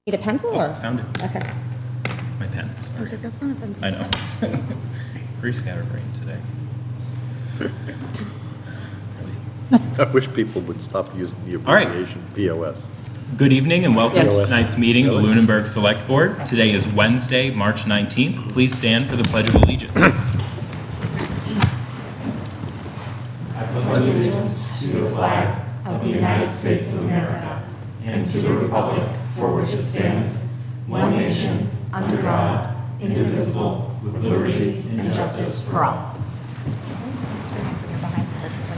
Need a pencil or? Found it. Okay. My pen. I was Sorry. like, that's not a pencil. I know. Pretty scatterbrained today. I wish people would stop using the All right. abbreviation POS. Good evening and welcome to Yes. tonight's meeting of the Really? Lunenburg Select Board. Today is Wednesday, March 19th. Please stand for the Pledge of Allegiance. allegiance to the flag of the United States of America and to the republic for which it stands, one nation, under God, indivisible, with liberty and justice for all.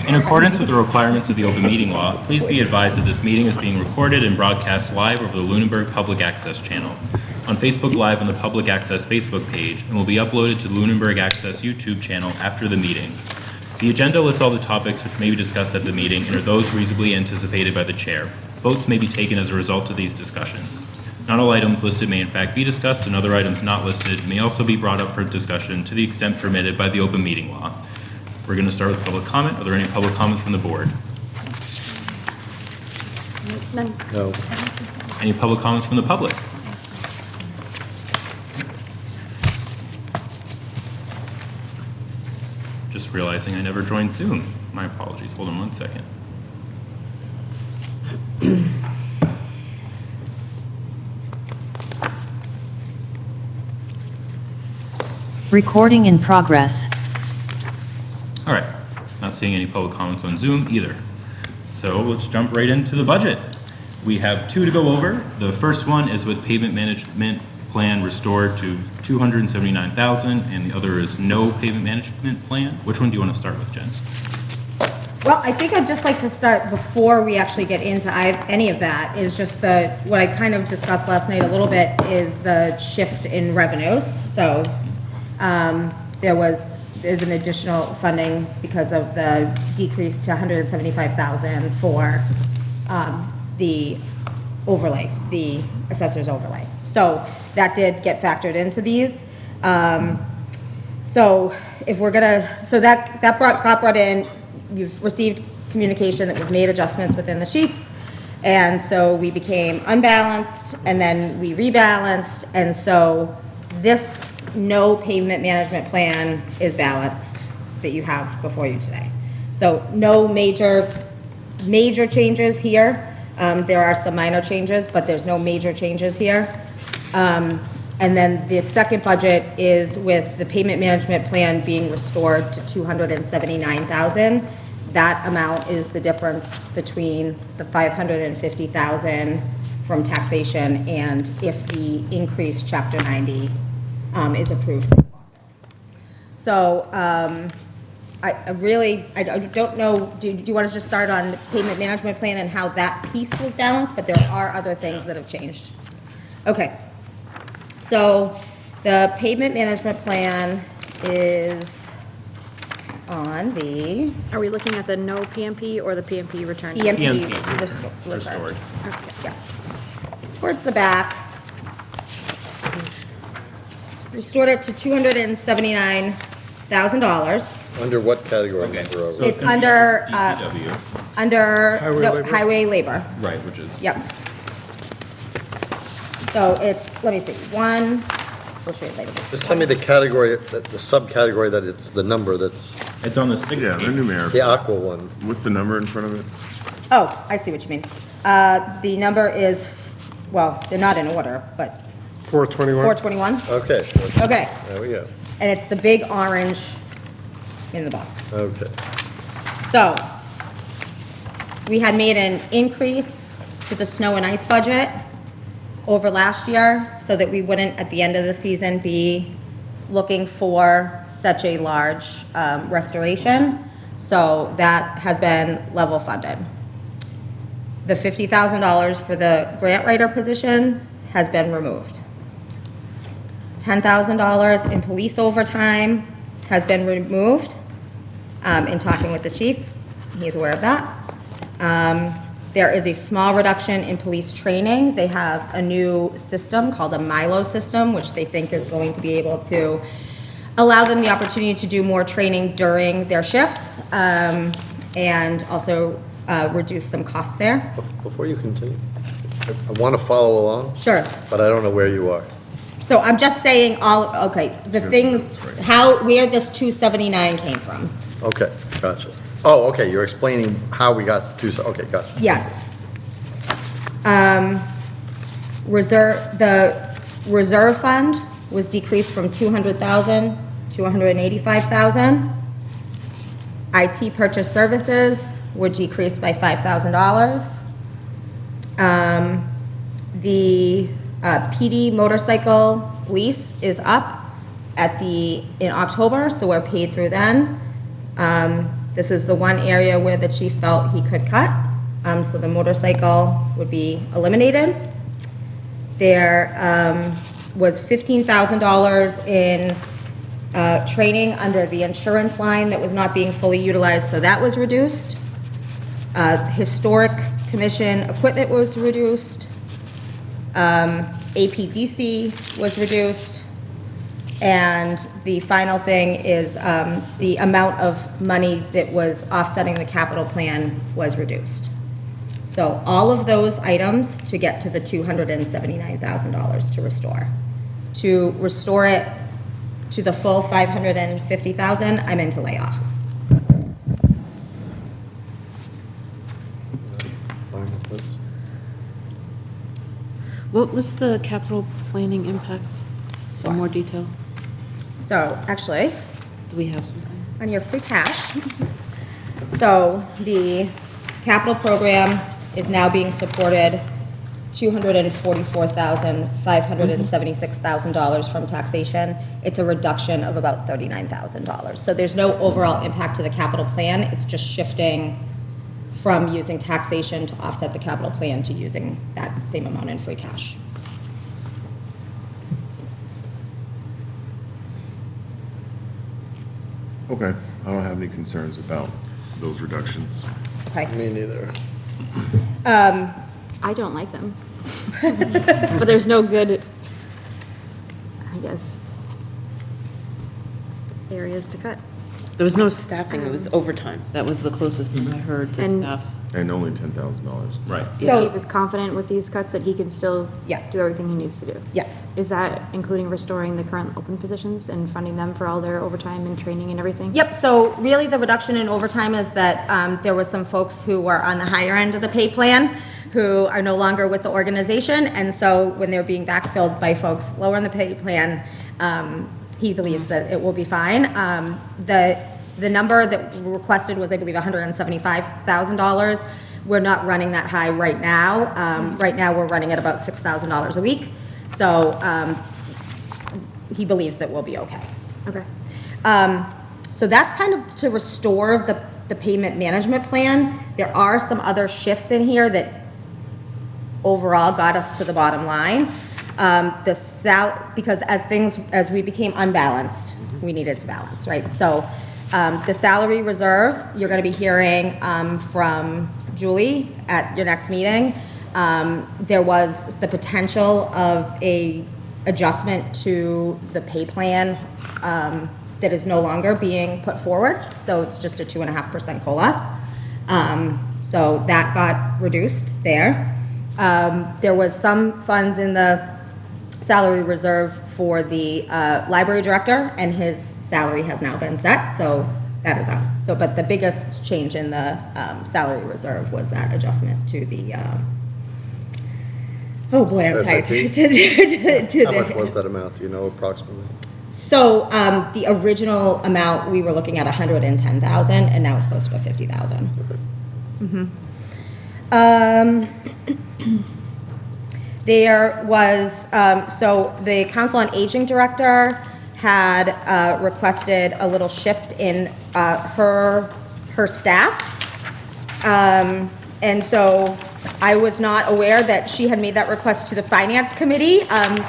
In accordance with the requirements of the open meeting law, please be advised that this meeting is being recorded and broadcast live over the Lunenburg Public Access channel, on Facebook Live on the Public Access Facebook page, and will be uploaded to the Lunenburg Access YouTube channel after the meeting. The agenda lists all the topics which may be discussed at the meeting and are those reasonably anticipated by the chair. Votes may be taken as a result of these discussions. Not all items listed may in fact be discussed, and other items not listed may also be brought up for discussion to the extent permitted by the open meeting law. We're going to start with public comment. Are there any public comments from the board? None. No. Any public comments from the public? Just realizing I never joined Zoom. My apologies. Hold on one second. Recording in progress. All right, not seeing any public comments on Zoom either. So let's jump right into the budget. We have two to go over. The first one is with pavement management plan restored to $279,000, and the other is no pavement management plan. Which one do you want to start with, Jen? Well, I think I'd just like to start before we actually get into any of that, is just what I kind of discussed last night a little bit is the shift in revenues. So there's an additional funding because of the decrease to $175,000 for the overlay, the assessor's overlay. So that did get factored into these. So if we're gonna, so that got brought in. You've received communication that we've made adjustments within the sheets. And so we became unbalanced and then we rebalanced. And so this no pavement management plan is balanced that you have before you today. So no major changes here. There are some minor changes, but there's no major changes here. And then the second budget is with the payment management plan being restored to $279,000. That amount is the difference between the $550,000 from taxation and if the increased Chapter 90 is approved. So I don't know, do you want to just start on payment management plan and how that piece was balanced? But there are other things that have changed. Okay. So the pavement management plan is on the Are we looking at the no PMP or the PMP return? PMP PMP restored. Okay, yes. Towards the back. Restored it to $279,000. Under what category? Okay. Number So It's gonna be under, DPW. Highway labor. Right, which is. Yep. So it's, let me see, we'll show you later. Just tell me the category, the subcategory that it's the number that's, It's on the sixth Yeah, they're page. numeric. the aqua one. What's the number in front of it? Oh, I see what you mean. The number is, well, they're not in order, but 421. 421? Okay, Okay, there we go. and it's the big orange in the box. Okay. So, we had made an increase to the snow and ice budget over last year so that we wouldn't, at the end of the season, be looking for such a large restoration. So that has been level funded. The $50,000 for the grant writer position has been removed. $10,000 in police overtime has been removed. In talking with the chief, he's aware of that. There is a small reduction in police training. They have a new system called a Milo system, which they think is going to be able to allow them the opportunity to do more training during their shifts, and also reduce some costs there. Before you continue, I want to follow along, Sure. but I don't know where you are. So I'm just saying okay, the things, where this 279 came from. Okay, gotcha. Oh, okay, you're explaining how we got to, okay, gotcha. Yes. The reserve fund was decreased from 200,000 to 185,000. IT purchase services were decreased by $5,000. The PD motorcycle lease is up in October, so we're paid through then. This is the one area where the chief felt he could cut, so the motorcycle would be eliminated. There was $15,000 in training under the insurance line that was not being fully utilized, so that was reduced. Historic Commission equipment was reduced. APDC was reduced. And the final thing is the amount of money that was offsetting the capital plan was reduced. So all of those items to get to the $279,000 to restore. To restore it to the full $550,000, I'm into layoffs. Fine with this? What was the capital planning impact? In more detail? So actually, Do we have something? on your free cash. So the capital program is now being supported $244,576,000 from taxation. It's a reduction of about $39,000. So there's no overall impact to the capital plan. It's just shifting from using taxation to offset the capital plan to using that same amount in free cash. Okay, I don't have any concerns about those reductions. Okay. Me neither. I don't like them. But there's no good, I guess, areas to cut. There was no staffing, it was overtime. That was the closest thing I heard to And- staff. And only $10,000. Right. The So- chief is confident with these cuts that he can still Yeah. do everything he needs to do. Yes. Is that including restoring the current open positions and funding them for all their overtime and training and everything? Yep, so really the reduction in overtime is that there were some folks who were on the higher end of the pay plan who are no longer with the organization, and so when they're being backfilled by folks lower in the pay plan, he believes that it will be fine. The number that requested was, I believe, $175,000. We're not running that high right now. Right now, we're running at about $6,000 a week, so he believes that we'll be okay. Okay. So that's kind of to restore the payment management plan. There are some other shifts in here that overall got us to the bottom line. Because as we became unbalanced, we needed to balance, right? So the salary reserve, you're gonna be hearing from Julie at your next meeting. There was the potential of a adjustment to the pay plan that is no longer being put forward, so it's just a 2.5% COLA. So that got reduced there. There was some funds in the salary reserve for the library director, and his salary has now been set, so that is out. So, but the biggest change in the salary reserve was that adjustment to the, oh boy, I'm tired. SIP? To How the- much was that amount, do you know approximately? So, the original amount, we were looking at 110,000, and now it's closer to 50,000. There was, so the Council on Aging Director had requested a little shift in her staff. And so I was not aware that she had made that request to the Finance Committee.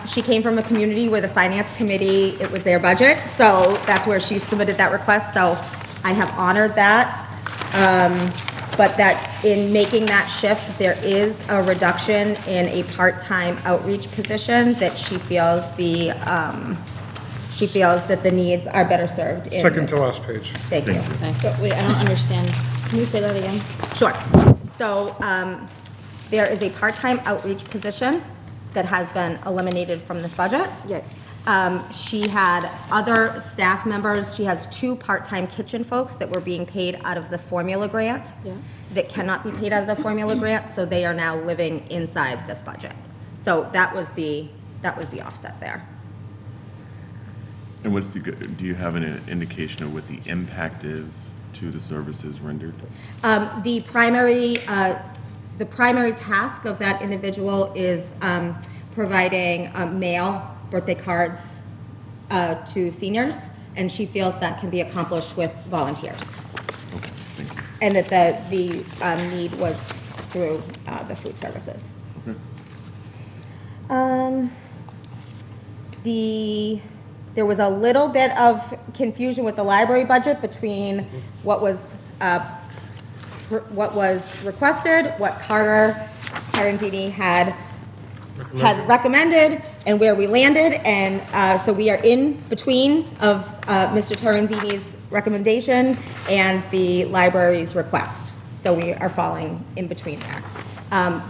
She came from a community where the Finance Committee, it was their budget, so that's where she submitted that request, so I have honored that. But that in making that shift, there is a reduction in a part-time outreach position that she feels that the needs are better served in. Second to last page. Thank you. So, wait, I don't understand. Can you say that again? Sure. So, There is a part-time outreach position that has been eliminated from this budget. Yeah. She had other staff members, she has 2 part-time kitchen folks that were being paid out of the formula grant. Yeah. That cannot be paid out of the formula grant, so they are now living inside this budget. So that was the offset there. And do you have an indication of what the impact is to the services rendered? The primary task of that individual is providing mail, birthday cards to seniors, and she feels that can be accomplished with volunteers. Okay, thank you. And that the need was through the food services. Okay. There was a little bit of confusion with the library budget between what was requested, what Carter Terenzini had recommended, and where we landed, and so we are in between of Mr. Terenzini's recommendation and the library's request. So we are falling in between there.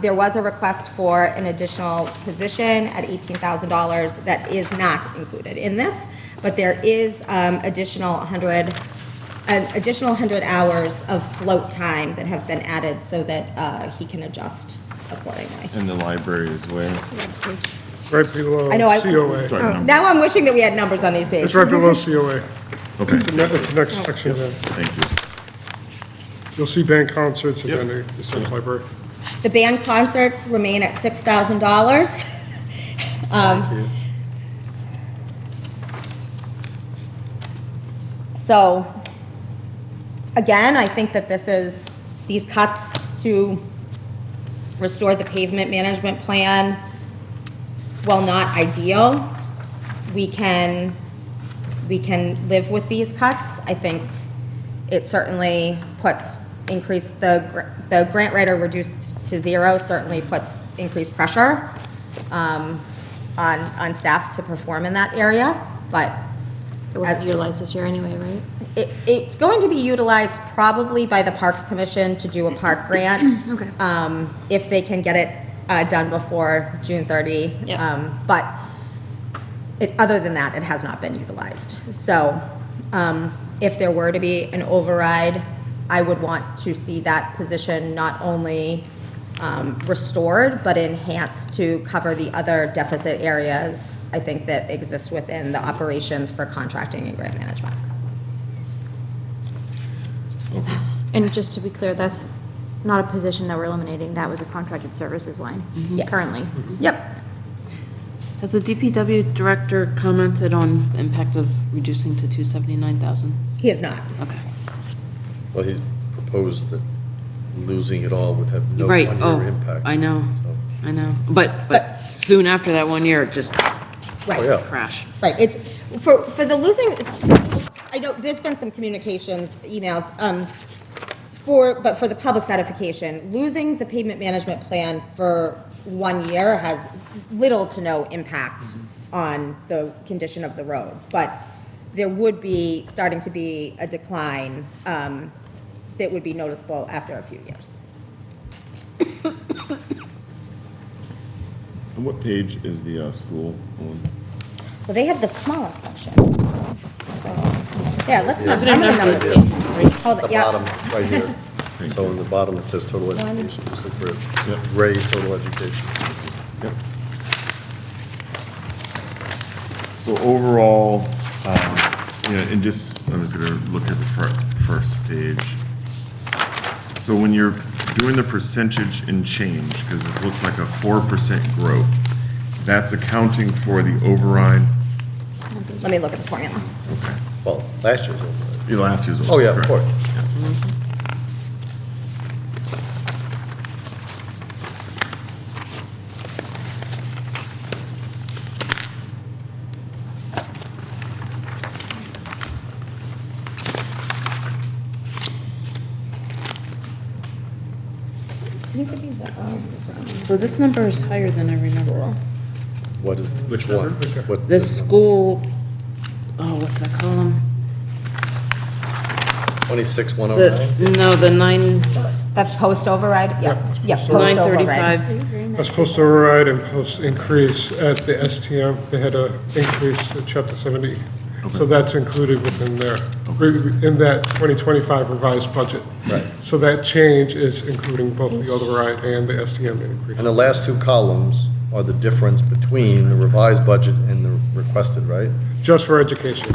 There was a request for an additional position at $18,000 that is not included in this, but there is additional 100 hours of float time that have been added so that he can adjust accordingly. And the library is where? Right below I know, COA. Start number. now I'm wishing that we had numbers on these pages. It's right below COA. Okay, It's the next section then. thank you. You'll see band concerts and Yep. then the Stearns Library. The band concerts remain at $6,000. So, again, I think that these cuts to restore the pavement management plan, while not ideal, we can live with these cuts. I think it certainly increased the grant writer reduced to 0 certainly puts increased pressure on staff to perform in that area, but It wasn't utilized this year anyway, right? it's going to be utilized probably by the Parks Commission to do a park grant. Okay. If they can get it done before June 30. Yep. But other than that, it has not been utilized. So if there were to be an override, I would want to see that position not only restored, but enhanced to cover the other deficit areas, I think, that exist within the operations for contracting and grant management. And just to be clear, that's not a position that we're eliminating, that was a contracted services line Yes. currently. Yep. Has the DPW director commented on the impact of reducing to 279,000? He is not. Okay. Well, he proposed that losing it all would have no Right, one-year impact. I know, So- I know. But soon after that 1 year, it just Right. Oh, yeah. crashed. Right, it's, for the losing, I know, there's been some communications, emails, but for the public's edification, losing the pavement management plan for 1 year has little to no impact on the condition of the roads, but there would be, starting to be a decline, that would be noticeable after a few years. And what page is the school on? Well, they have the smallest section. So, yeah, let's not, Yeah. I'm gonna number Yeah. these. Hold The it, yeah. bottom, right here. So in the bottom, it says total education. Just look for it. Ray, total education. Yep. So overall, and just, I'm just gonna look at the first page. So when you're doing the percentage and change, because this looks like a 4% growth, that's accounting for the override? Let me look at the formula. Okay. Well, last year's over. Last year's. Oh, yeah, of correct. course. Yeah. So this number is higher than I remember. What is, which number? one? What- The school, oh, what's that column? 26,109? No, the 9, That's post override? Yeah, Yeah, that's yeah, post post override. 935. That's post override and post increase at the STM. They had a increase at chapter 70. So that's included within there, in that 2025 revised budget. Right. So that change is including both the override and the STM increase. And the last two columns are the difference between the revised budget and the requested, right? Just for education.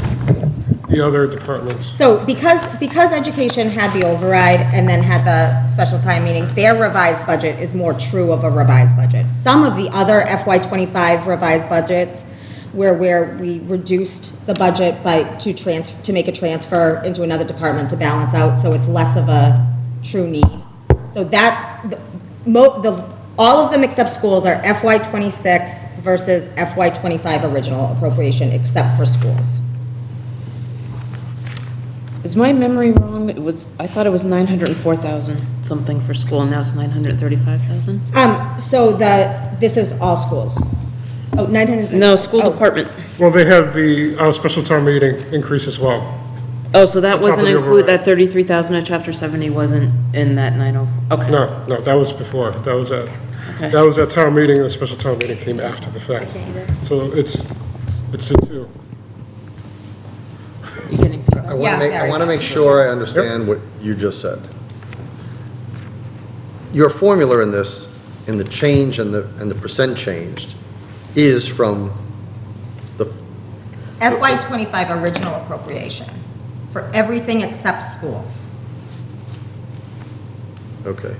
The other departments, So because education had the override and then had the special time meeting, their revised budget is more true of a revised budget. Some of the other FY '25 revised budgets where we reduced the budget to make a transfer into another department to balance out, so it's less of a true need. So that, all of them except schools are FY '26 versus FY '25 original appropriation, except for schools. Is my memory wrong? I thought it was 904,000 something for school, and now it's 935,000? So this is all schools. Oh, 900. No, school Oh. department. well, they have the special town meeting increase as well. Oh, so that On top wasn't of the include, override. that 33,000 at chapter 70 wasn't in that 904, okay. No, that was before. That was Okay. at town meeting, the special town meeting came after the fact. So it's the two. You getting feedback? I Yeah, very want to much. make sure I understand what you just said. Your formula in this, in the change and the percent changed, is from the, FY '25 original appropriation for everything except schools. okay.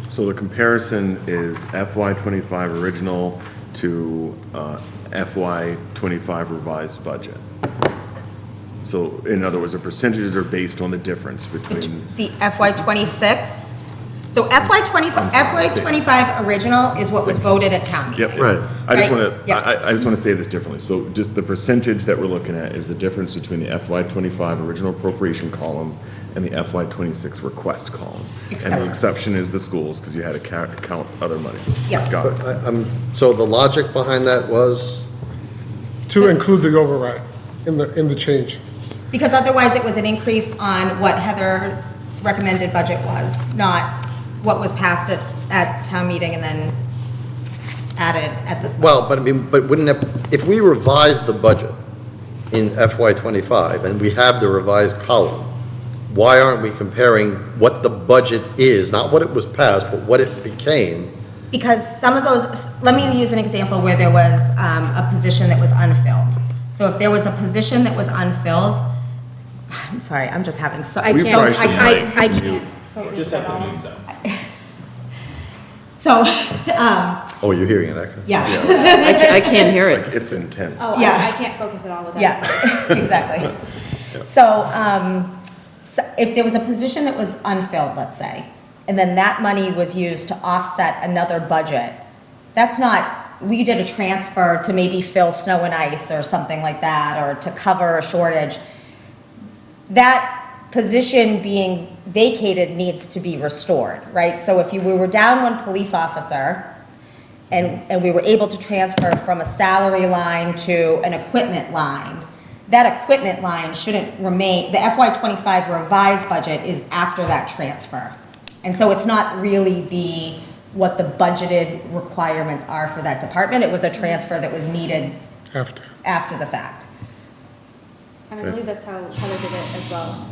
So the comparison is FY '25 original to FY '25 revised budget. So in other words, the percentages are based on the difference between, The FY '26, so FY '25 original is what was voted at town meeting. yep. Right. I just Right, want to, yeah. I just want to say this differently. So just the percentage that we're looking at is the difference between the FY '25 original appropriation column and the FY '26 request column. And Except- the exception is the schools, because you had to count other monies. Yes. Got it. So the logic behind that was, To include the override in the change. Because otherwise it was an increase on what Heather's recommended budget was, not what was passed at town meeting and then added at this. well, but I mean, but wouldn't it, if we revise the budget in FY '25 and we have the revised column, why aren't we comparing what the budget is, not what it was passed, but what it became? Because some of those, let me use an example where there was a position that was unfilled. So if there was a position that was unfilled, I'm sorry, I'm just having, so I We can't, probably should I mic can't. Just have to mute that. So, Oh, you're hearing it, echo? yeah, I can't hear it. It's intense. Oh, Yeah. I can't focus at all with that. yeah, exactly. So, so if there was a position that was unfilled, let's say, and then that money was used to offset another budget, that's not, we did a transfer to maybe fill snow and ice or something like that, or to cover a shortage. That position being vacated needs to be restored, right? So if we were down one police officer and we were able to transfer from a salary line to an equipment line, that equipment line shouldn't remain, the FY '25 revised budget is after that transfer. And so it's not really what the budgeted requirements are for that department. It was a transfer that was needed after the fact. And I believe that's how Heather did it as well.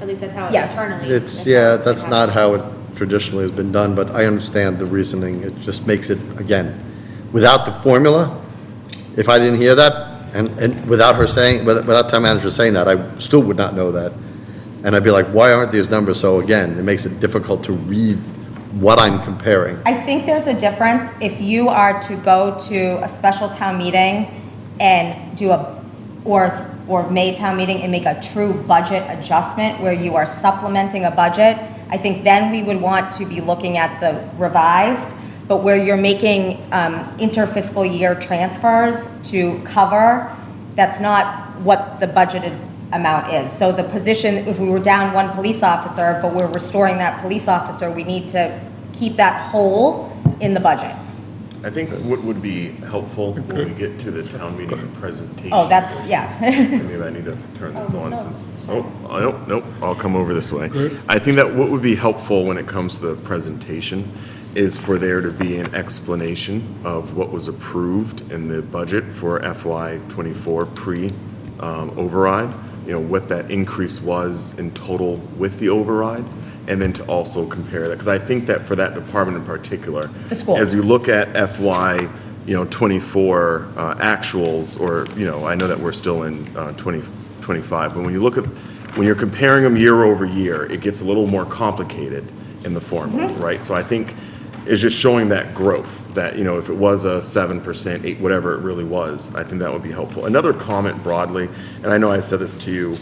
At least that's how it Yes. internally. It's, how yeah, it that's happened. not how it traditionally has been done, but I understand the reasoning. It just makes it, again, without the formula, if I didn't hear that, and without her saying, without town manager saying that, I still would not know that. And I'd be like, why aren't these numbers? So again, it makes it difficult to read what I'm comparing. I think there's a difference if you are to go to a special town meeting and do or May town meeting and make a true budget adjustment where you are supplementing a budget. I think then we would want to be looking at the revised, but where you're making interfiscal year transfers to cover, that's not what the budgeted amount is. So the position, if we were down one police officer, but we're restoring that police officer, we need to keep that whole in the budget. I think what would be helpful when we get to the town meeting presentation. Oh, that's, yeah. Maybe I need to turn this on since, nope, I'll come over this way. I think that what would be helpful when it comes to the presentation is for there to be an explanation of what was approved in the budget for FY '24 override, what that increase was in total with the override, and then to also compare that, because I think that for that department in particular, The schools. as you look at FY, 24 actuals, or, I know that we're still in 2025, but when you look at, when you're comparing them year over year, it gets a little more complicated in the formula, right? So I think it's just showing that growth, that, if it was a 7%, 8, whatever it really was, I think that would be helpful. Another comment broadly, and I know I said this to you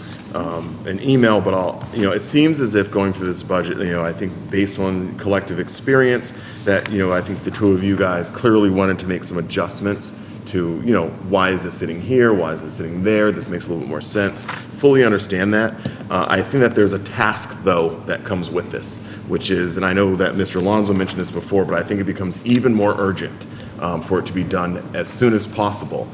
in email, but it seems as if going through this budget, I think based on collective experience, that, I think the two of you guys clearly wanted to make some adjustments to, why is it sitting here? Why is it sitting there? This makes a little bit more sense. Fully understand that. I think that there's a task, though, that comes with this, which is, and I know that Mr. Alonso mentioned this before, but I think it becomes even more urgent for it to be done as soon as possible,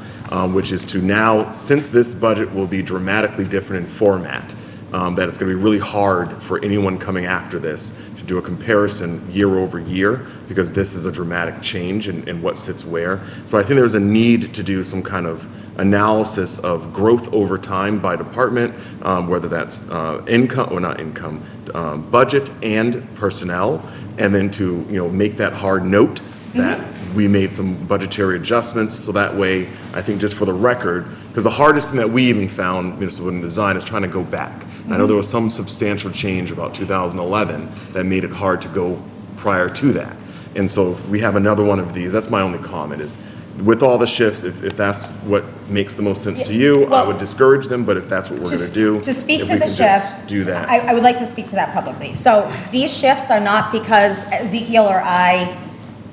which is to now, since this budget will be dramatically different in format, that it's going to be really hard for anyone coming after this to do a comparison year over year, because this is a dramatic change in what sits where. So I think there's a need to do some kind of analysis of growth over time by department, whether that's income, or not income, budget and personnel, and then to make that hard note that we made some budgetary adjustments, so that way, I think just for the record, because the hardest thing that we even found, municipal building design, is trying to go back. I know there was some substantial change about 2011 that made it hard to go prior to that. And so if we have another one of these, that's my only comment, is with all the shifts, if that's what makes the most sense to you, I would discourage them, but if that's what we're going to do, To speak if to we the can just shifts. do that. I would like to speak to that publicly. So these shifts are not because Ezekiel or I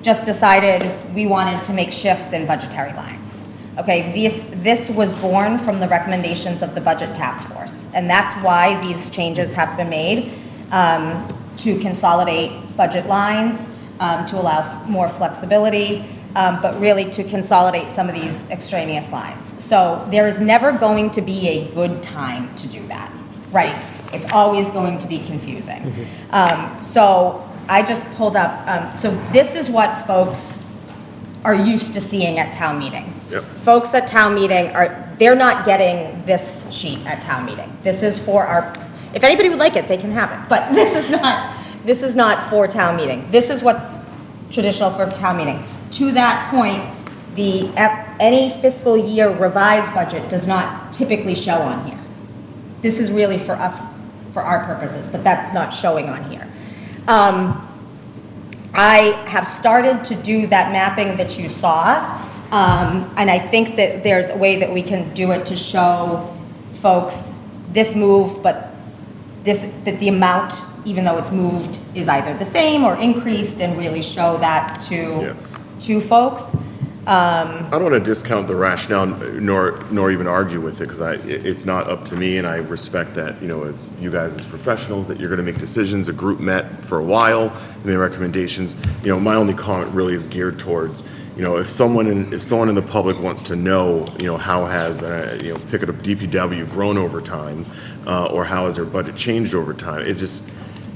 just decided we wanted to make shifts in budgetary lines. Okay, this was born from the recommendations of the Budget Task Force, and that's why these changes have been made, to consolidate budget lines, to allow more flexibility, but really to consolidate some of these extraneous lines. So there is never going to be a good time to do that, right? It's always going to be confusing. So I just pulled up, so this is what folks are used to seeing at town meeting. Yep. Folks at town meeting they're not getting this sheet at town meeting. This is for if anybody would like it, they can have it, but this is not for town meeting. This is what's traditional for town meeting. To that point, any fiscal year revised budget does not typically show on here. This is really for us, for our purposes, but that's not showing on here. I have started to do that mapping that you saw, and I think that there's a way that we can do it to show folks this move, but that the amount, even though it's moved, is either the same or increased, and really show that to folks. I don't want to discount the rationale, nor even argue with it, because it's not up to me, and I respect that, as you guys as professionals, that you're going to make decisions. A group met for a while, and made recommendations. My only comment really is geared towards, if someone in the public wants to know, how has, pick it up, DPW grown over time, or how has their budget changed over time, it's just,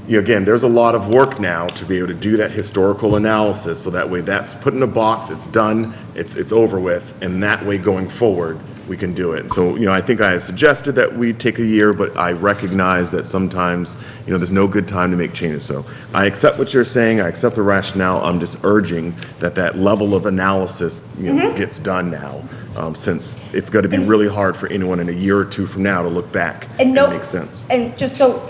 again, there's a lot of work now to be able to do that historical analysis, so that way that's put in a box, it's done, it's over with, and that way going forward, we can do it. So, I think I suggested that we take a year, but I recognize that sometimes, there's no good time to make changes. So I accept what you're saying, I accept the rationale, I'm just urging that level of analysis, gets done now, since it's going to be really hard for anyone in a year or two from now to look back and make sense. And just so,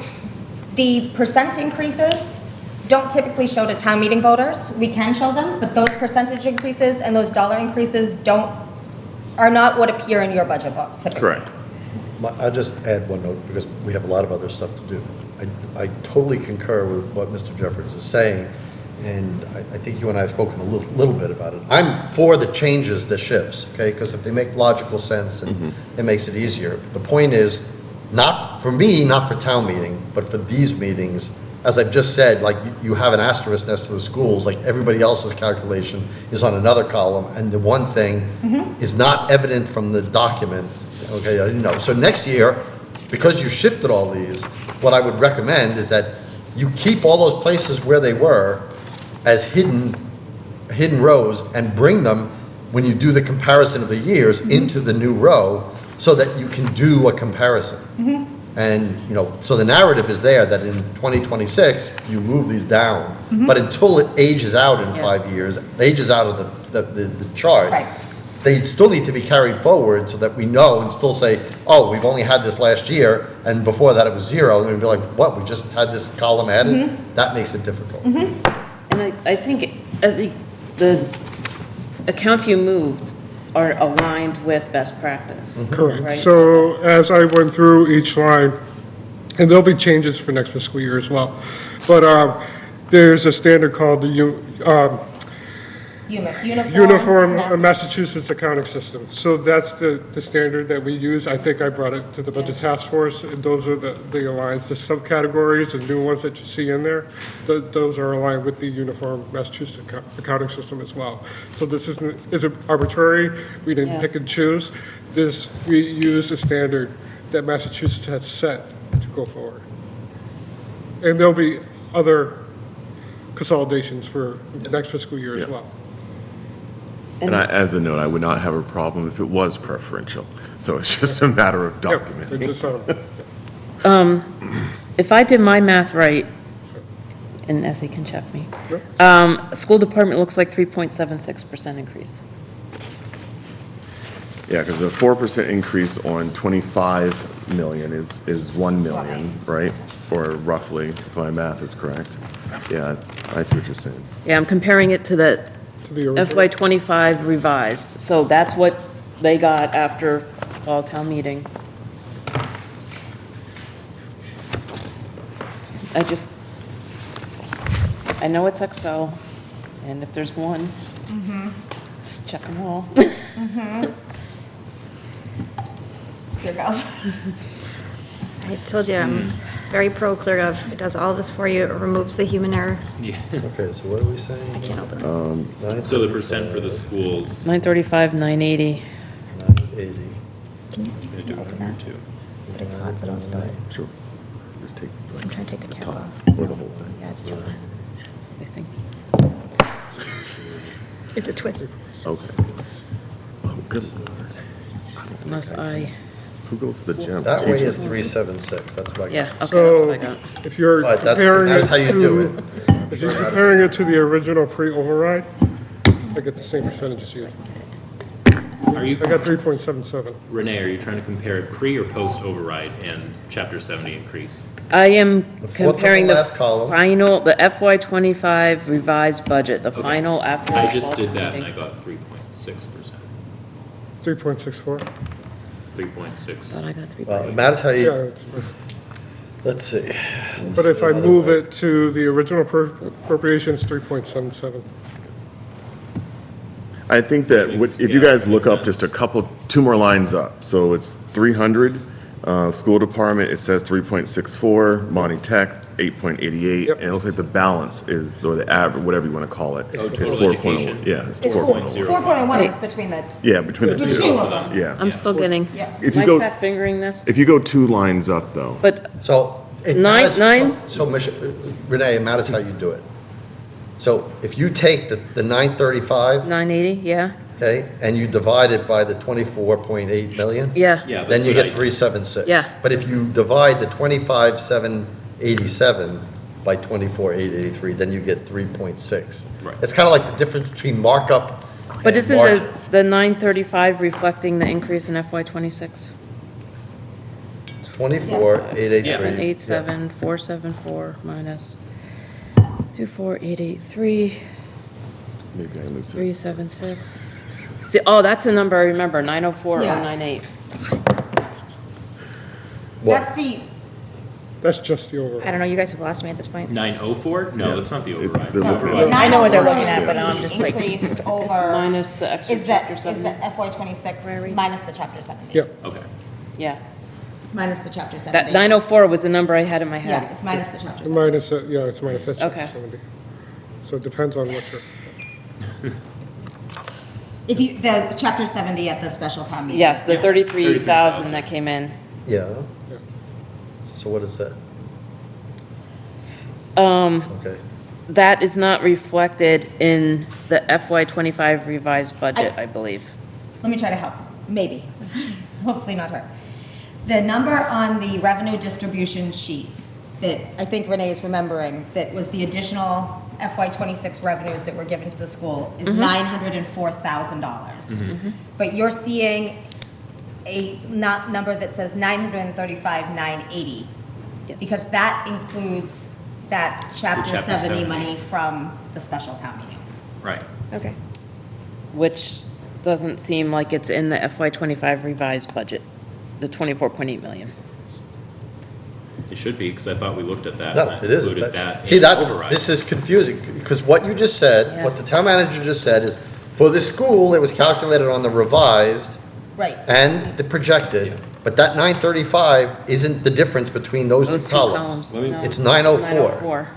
the percent increases don't typically show to town meeting voters. We can show them, but those percentage increases and those dollar increases are not what appear in your budget book typically. Correct. I'll just add one note, because we have a lot of other stuff to do. I totally concur with what Mr. Jeffers is saying, and I think you and I have spoken a little bit about it. I'm for the changes, the shifts, okay, because if they make logical sense, and it makes it easier. The point is, not for me, not for town meeting, but for these meetings, as I've just said, like, you have an asterisk next to the schools, like, everybody else's calculation is on another column, and the one thing is not evident from the document, okay, I didn't know. So next year, because you shifted all these, what I would recommend is that you keep all those places where they were as hidden rows and bring them, when you do the comparison of the years, into the new row so that you can do a comparison. And, you know, so the narrative is there that in 2026, you move these down. But until it ages out in 5 years, ages out of the chart, Right. they still need to be carried forward so that we know and still say, oh, we've only had this last year, and before that it was 0. And we'd be like, what, we just had this column added? That makes it difficult. And I think as the accounts you moved are aligned with best practice. Correct. Right. So as I went through each line, and there'll be changes for next fiscal year as well, but there's a standard called the Uniform Massachusetts Accounting System. So that's the standard that we use. I think I brought it to the Budget Task Force, and those are the aligns, the subcategories, the new ones that you see in there, those are aligned with the Uniform Massachusetts Accounting System as well. So this isn't arbitrary, we didn't Yeah. pick and choose. We use a standard that Massachusetts has set to go forward. And there'll be other consolidations for the next fiscal year as Yeah. well. And as a note, I would not have a problem if it was preferential. So it's just a matter of Yep, documenting. it's just, If I did my math right, and Essie can check me, school department looks like 3.76% increase. Yeah, because a 4% increase on 25 million is 1 million, right? Or roughly, if my math is correct. Yeah, I see what you're saying. Yeah, I'm comparing it to the to the original. FY '25 revised. So that's what they got after fall town meeting. I know it's Excel, and if there's one, just check them all. Here you go. I told you, I'm very pro ClearGov. It does all this for you. It removes the human error. Okay, so what are we saying? I can't open this. So the percent for the schools, 935, 980. 980. Can you gonna do it open here that? too. But it's hot, so don't spill it. Sure. Just take I'm trying to take the cap top off. or the whole thing. Yeah, it's too hot. I think. It's a twist. Okay. Oh, good Lord. Unless I, Who goes to the gym? That way Teachers? is 376, that's what I got. yeah, okay, that's So what I got. if you're But comparing that's it how you do to, it. if you're comparing it to the original pre-override, I get the same percentages here. Are you, I got 3.77. Renee, are you trying to compare it pre or post override and chapter 70 increase? I am The fourth from comparing the the last column. final, the FY '25 revised budget, the final after. I just fall did that and I meeting. got 3.6%, 3.64. 3.6. Thought I got 3. Well, it matters how Yeah, you, it's- let's see. but if I move it to the original appropriations, 3.77. I think that if you guys look up just two more lines up, so it's 300, school department, it says 3.64, Monty Tech, 8.88, Yep. and it looks like the balance is, or the average, whatever you want to call it. Oh, is total 4.01. education. Yeah, it's It's 4.01. 4.01 is between the, Yeah, between the the two. two of them. Yeah. I'm still getting, Yeah. If you my go, fat fingering this, if you go 2 lines up though, but So. it Nine- matters- nine? So, Renee, it matters how you do it. So if you take the 935, 980, yeah, okay, and you divide it by the 24.8 million? yeah. Yeah, Then that's you what I get did. 376. Yeah. But if you divide the 25,787 by 24,883, then you get 3.6. Right. It's kind of like the difference between markup But and isn't margin. the 935 reflecting the increase in FY '26? 24,883. 787, 474 minus 24883, maybe I lose it. 376. See, oh, that's a number I remember, 904,098. That's the, That's just the I override. don't know, you guys have lost me at this point. 904? No, that's not the It's override. the looking the at. I know what they're looking 904 at, but is I'm the just like- increased over, Minus the extra is chapter the 70. FY '26 Where are we? minus the chapter 70. Yep. Okay. Yeah, It's minus the chapter That 70. 904 was the number I had in my Yeah, head. it's minus the chapter 70. Minus, yeah, it's minus that chapter Okay. 70. So it depends on what you're, If you, the chapter 70 at the special town meeting. Yes, the 33,000 that came in. Yeah. Yeah. So what is that? Um, Okay. That is not reflected in the FY '25 revised budget, I believe. Let me try to help, maybe, hopefully not her. The number on the revenue distribution sheet that I think Renee is remembering, that was the additional FY '26 revenues that were given to the school is $904,000. But you're seeing a number that says 935,980. Yes. Because that includes that chapter chapter 70 70. money from the special town meeting. Right. Okay. Which doesn't seem like it's in the FY '25 revised budget, the 24.8 million. It should be, because I thought we looked at that. No, and it isn't. included that See, in that's, override. this is confusing, because what you just said, what the town manager just said is, for the school, it was calculated on the revised Right. and the projected, but that 935 isn't the difference between those Those two two columns. columns. no, It's 904. 904.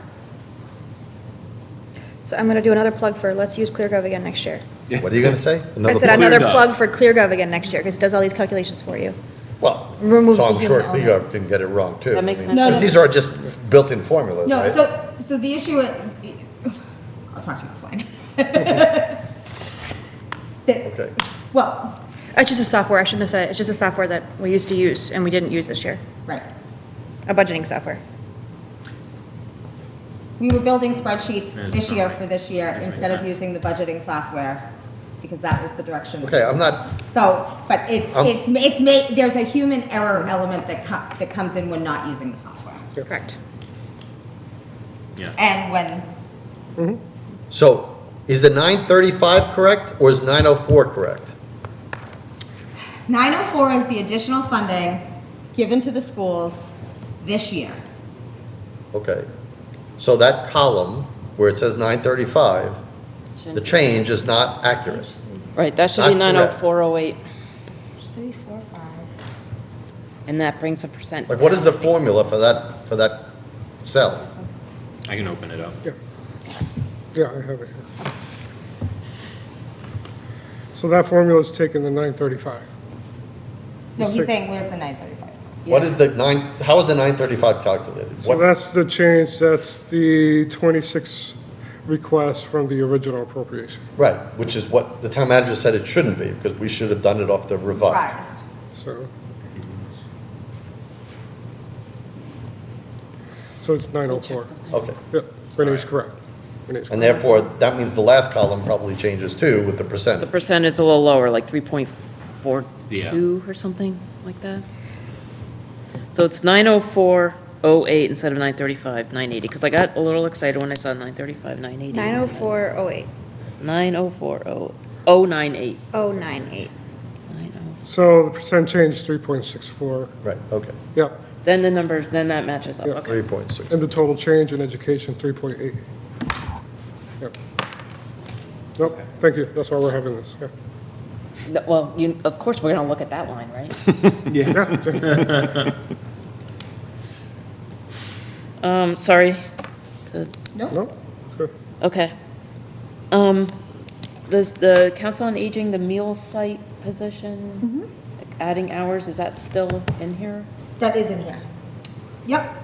So I'm going to do another plug for, let's use ClearGov again next year. What are you gonna say? I Another said plug? another ClearGov. plug for ClearGov again next year, because it does all these calculations for you. Well, Removes so the I'm sure human ClearGov can get it wrong too. Does that make I mean, sense? No, Because no. these are just built-in formulas, No, right? so the issue, I'll talk to you offline. Okay. Well, It's just a software, I shouldn't have said, it. It's just a software that we used to use and we didn't use this year, right. a budgeting software. We were building spreadsheets Yeah, this it's year not for this year Doesn't make instead of sense. using the budgeting software, because that was the direction. Okay, I'm not, So, but it's I'm- made, there's a human error element that comes in when not using the software. Correct. Yeah. And when, so, is the 935 correct, or is 904 correct? 904 is the additional funding given to the schools this year. Okay. So that column, where it says 935, the change is not accurate. Right, that should be Not correct. 90408, 345. and that brings the percent. Like, what is the formula for that cell? I can open it up. yeah, I have it here. So that formula is taking the 935. No, he's Six. saying, where's the 935? What is the how is the 935 calculated? So What- that's the change, that's the 26 request from the original appropriation. Right, which is what the town manager said it shouldn't be, because we should have done it off the revised. Revised. So it's 904. Okay. Yep, Renee's correct. Renee's And correct. therefore, that means the last column probably changes too with the The percentage. percent is a little lower, like 3.42 or something like that. So it's 90408 instead of 935, 980, because I got a little excited when I saw 935, 980. 90408, 904098. 098. 90. So the percent change is 3.64. Right, okay. Yep, Then the number, then that matches up, Yeah. okay. 3.6. and the total change in education, 3.8. Yep. Nope, thank you, that's why we're having this, yeah. No, well, you, of course, we're gonna look at that line, right? Sorry to No, it's good. Okay. Does the Council on Aging, the meal site position, like adding hours, is that still in here? That is in here. Yep,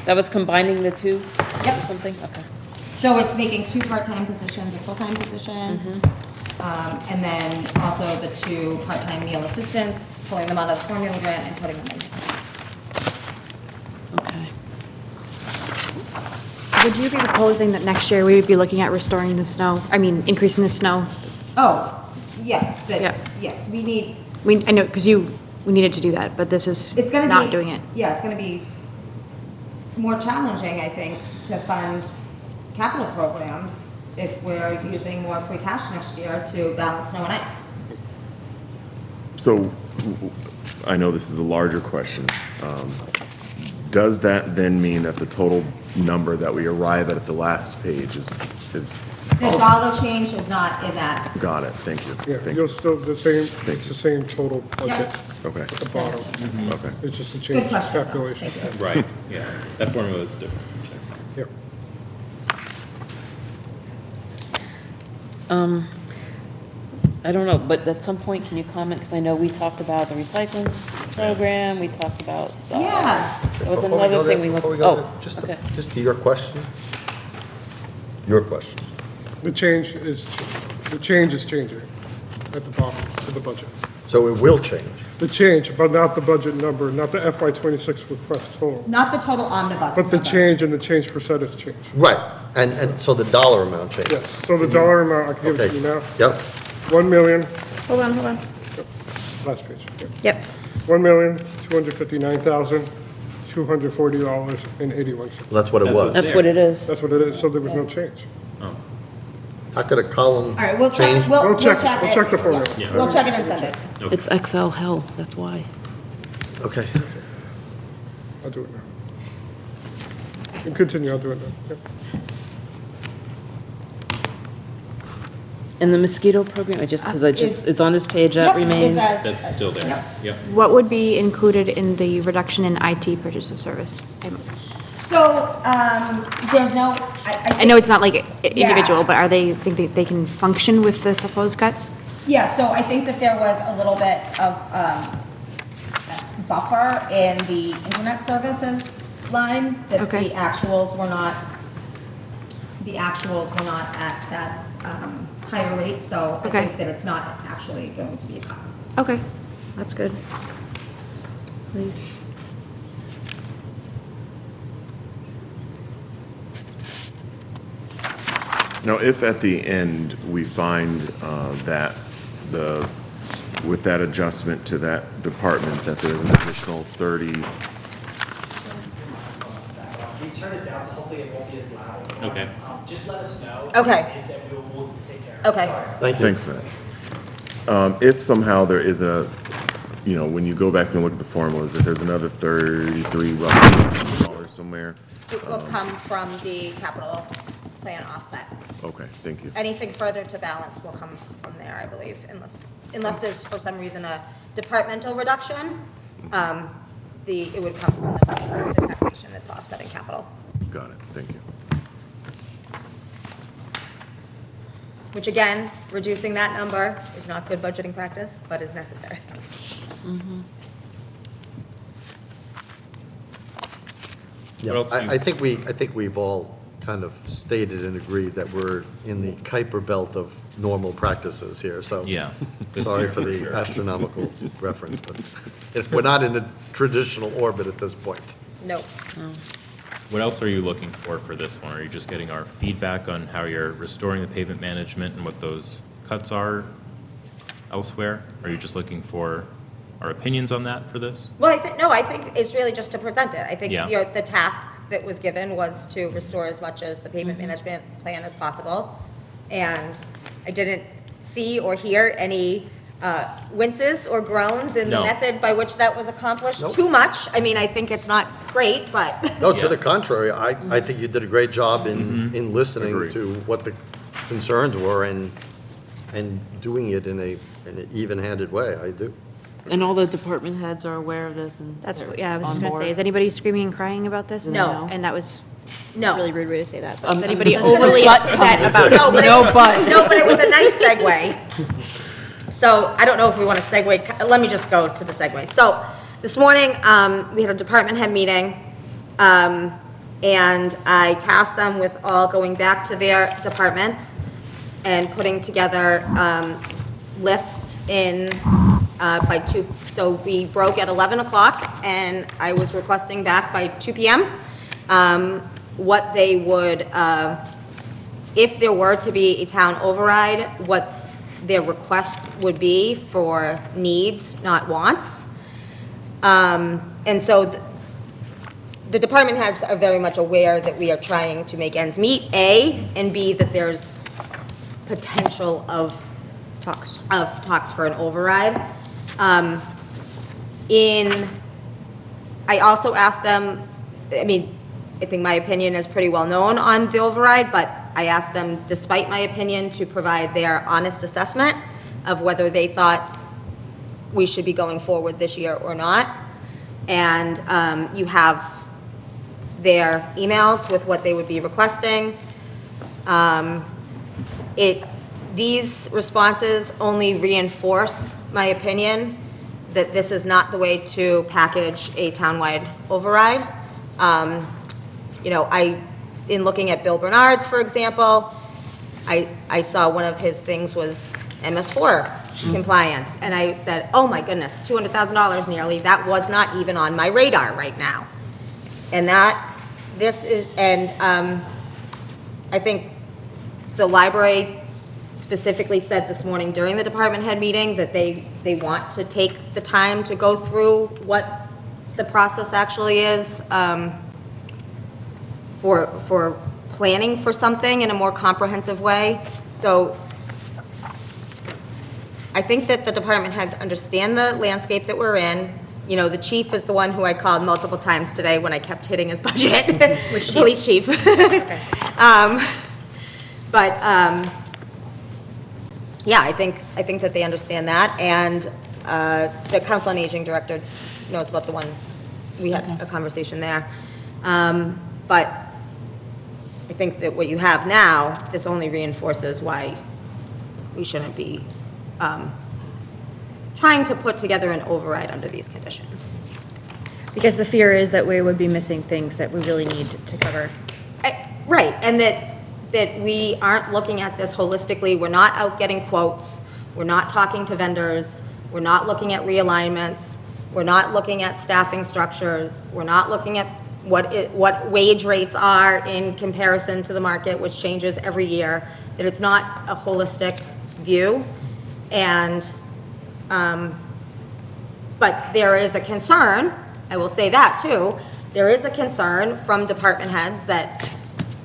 That was combining the two? Yep. Or something? Okay. so it's making 2 part-time positions, a full-time position, and then also the 2 part-time meal assistants, pulling them out of the formula grant and putting them in. Okay. Would you be proposing that next year we would be looking at restoring the snow, increasing the snow? Oh, yes, Yeah. yes, we need, I know, because we needed to do that, but this is it's gonna be. not doing it. Yeah, it's gonna be more challenging, I think, to fund capital programs if we're using more free cash next year to balance snow and ice. So, I know this is a larger question, does that then mean that the total number that we arrive at the last page is, The dollar change is not in that. got it, thank you. Yeah, Thank you'll you. still, it's the same total budget Okay, at the bottom. okay. It's just a Good change question. though. calculation. Thank you. Right, yeah, that formula is different. Yep. I don't know, but at some point, can you comment, because I know we talked about the recycling program, we talked about. Yeah. There was Before we another go thing there- we before looked, go there, oh, just okay. Just to your question. Your question. The change is changing at the bottom to the budget. So it will change. The change, but not the budget number, not the FY '26 request total, Not the total omnibus. but the number. change and the change percentage change. Right, and so the dollar amount changes. Yes, so the dollar amount, I can give it to you now, Yep, 1 million, Hold on. last page, Yep. $1,259,240.81. that's what it That's was. That's what it is. That's what it is, so there was no change. How could a column All right, we'll change? check, we'll check it. We'll check the formula. Yeah. We'll check it and send it. It's Excel hell, that's why. Okay. I'll do it now. You can continue, I'll do it now. Yep. And the mosquito program, it's on this page, that Yep, it remains. says- That's still there, yep. What would be included in the reduction in IT purchase of service? So, there's no, I know it's not like individual, Yeah. but are they, think they can function with the proposed cuts? Yeah, so I think that there was a little bit of buffer in the internet services line, that Okay. the actuals were not at that higher rate, so I Okay. think that it's not actually going to be a cut. Okay, that's good. Please. Now, if at the end we find that with that adjustment to that department, that there's an additional 30, We turn it down, so hopefully it won't be as loud. Okay. Just let us know. Okay. And so we'll take care of it. Okay. Sorry. Thank you. thanks, Matt. If somehow there is when you go back and look at the formulas, if there's another 33 roughly dollars somewhere, It will come from the capital plan offset. okay, thank you. Anything further to balance will come from there, I believe, unless there's for some reason a departmental reduction, it would come from the taxation that's offsetting capital, Got it, thank you. which again, reducing that number is not good budgeting practice, but is necessary. Yeah, What else do you- I think we've all kind of stated and agreed that we're in the Kuiper belt of normal practices here, so. Yeah. This Sorry year, for the sure. astronomical reference, but we're not in a traditional orbit at this point. No. What else are you looking for this one? Are you just getting our feedback on how you're restoring the pavement management and what those cuts are elsewhere? Are you just looking for our opinions on that for this? Well, I think it's really just to present it. I think, Yeah. the task that was given was to restore as much as the pavement management plan as possible. And I didn't see or hear any winces or groans in the No. method by which that was accomplished Nope. too much. I mean, I think it's not great, but, No, to Yeah. the contrary, I think you did a great job in listening Agreed. to what the concerns were and doing it in an even-handed way, I do. And all the department heads are aware of this and. That's, they're yeah, I was just on gonna board. say, is anybody screaming and crying about this? No. And that was no. a really rude way to say that. But is Um, anybody overly upset about? No, but No, but. No, but it was a nice segue. So I don't know if we want to segue, let me just go to the segue. So this morning, we had a department head meeting, and I tasked them with all going back to their departments and putting together lists in by 2, so we broke at 11 o'clock, and I was requesting back by 2 PM what they would, if there were to be a town override, what their requests would be for needs, not wants. And so the department heads are very much aware that we are trying to make ends meet, A, and B, that there's potential of talks for an override. I also asked them I mean, I think my opinion is pretty well known on the override, but I asked them, despite my opinion, to provide their honest assessment of whether they thought we should be going forward this year or not. And you have their emails with what they would be requesting. These responses only reinforce my opinion that this is not the way to package a townwide override. You know, in looking at Bill Bernard's, for example, I saw one of his things was MS4 compliance, and I said, oh my goodness, $200,000 nearly, that was not even on my radar right now. And I think the library specifically said this morning during the department head meeting that they want to take the time to go through what the process actually is for planning for something in a more comprehensive way. So I think that the department heads understand the landscape that we're in. You know, the chief is the one who I called multiple times today when I kept hitting his budget. Police chief. Yeah, I think that they understand that, and the Council on Aging director knows about the one, we had a conversation there. But I think that what you have now, this only reinforces why we shouldn't be trying to put together an override under these conditions. Because the fear is that we would be missing things that we really need to cover. Right, and that we aren't looking at this holistically. We're not out getting quotes. We're not talking to vendors. We're not looking at realignments. We're not looking at staffing structures. We're not looking at what wage rates are in comparison to the market, which changes every year. That it's not a holistic view. And, but there is a concern, I will say that too, there is a concern from department heads that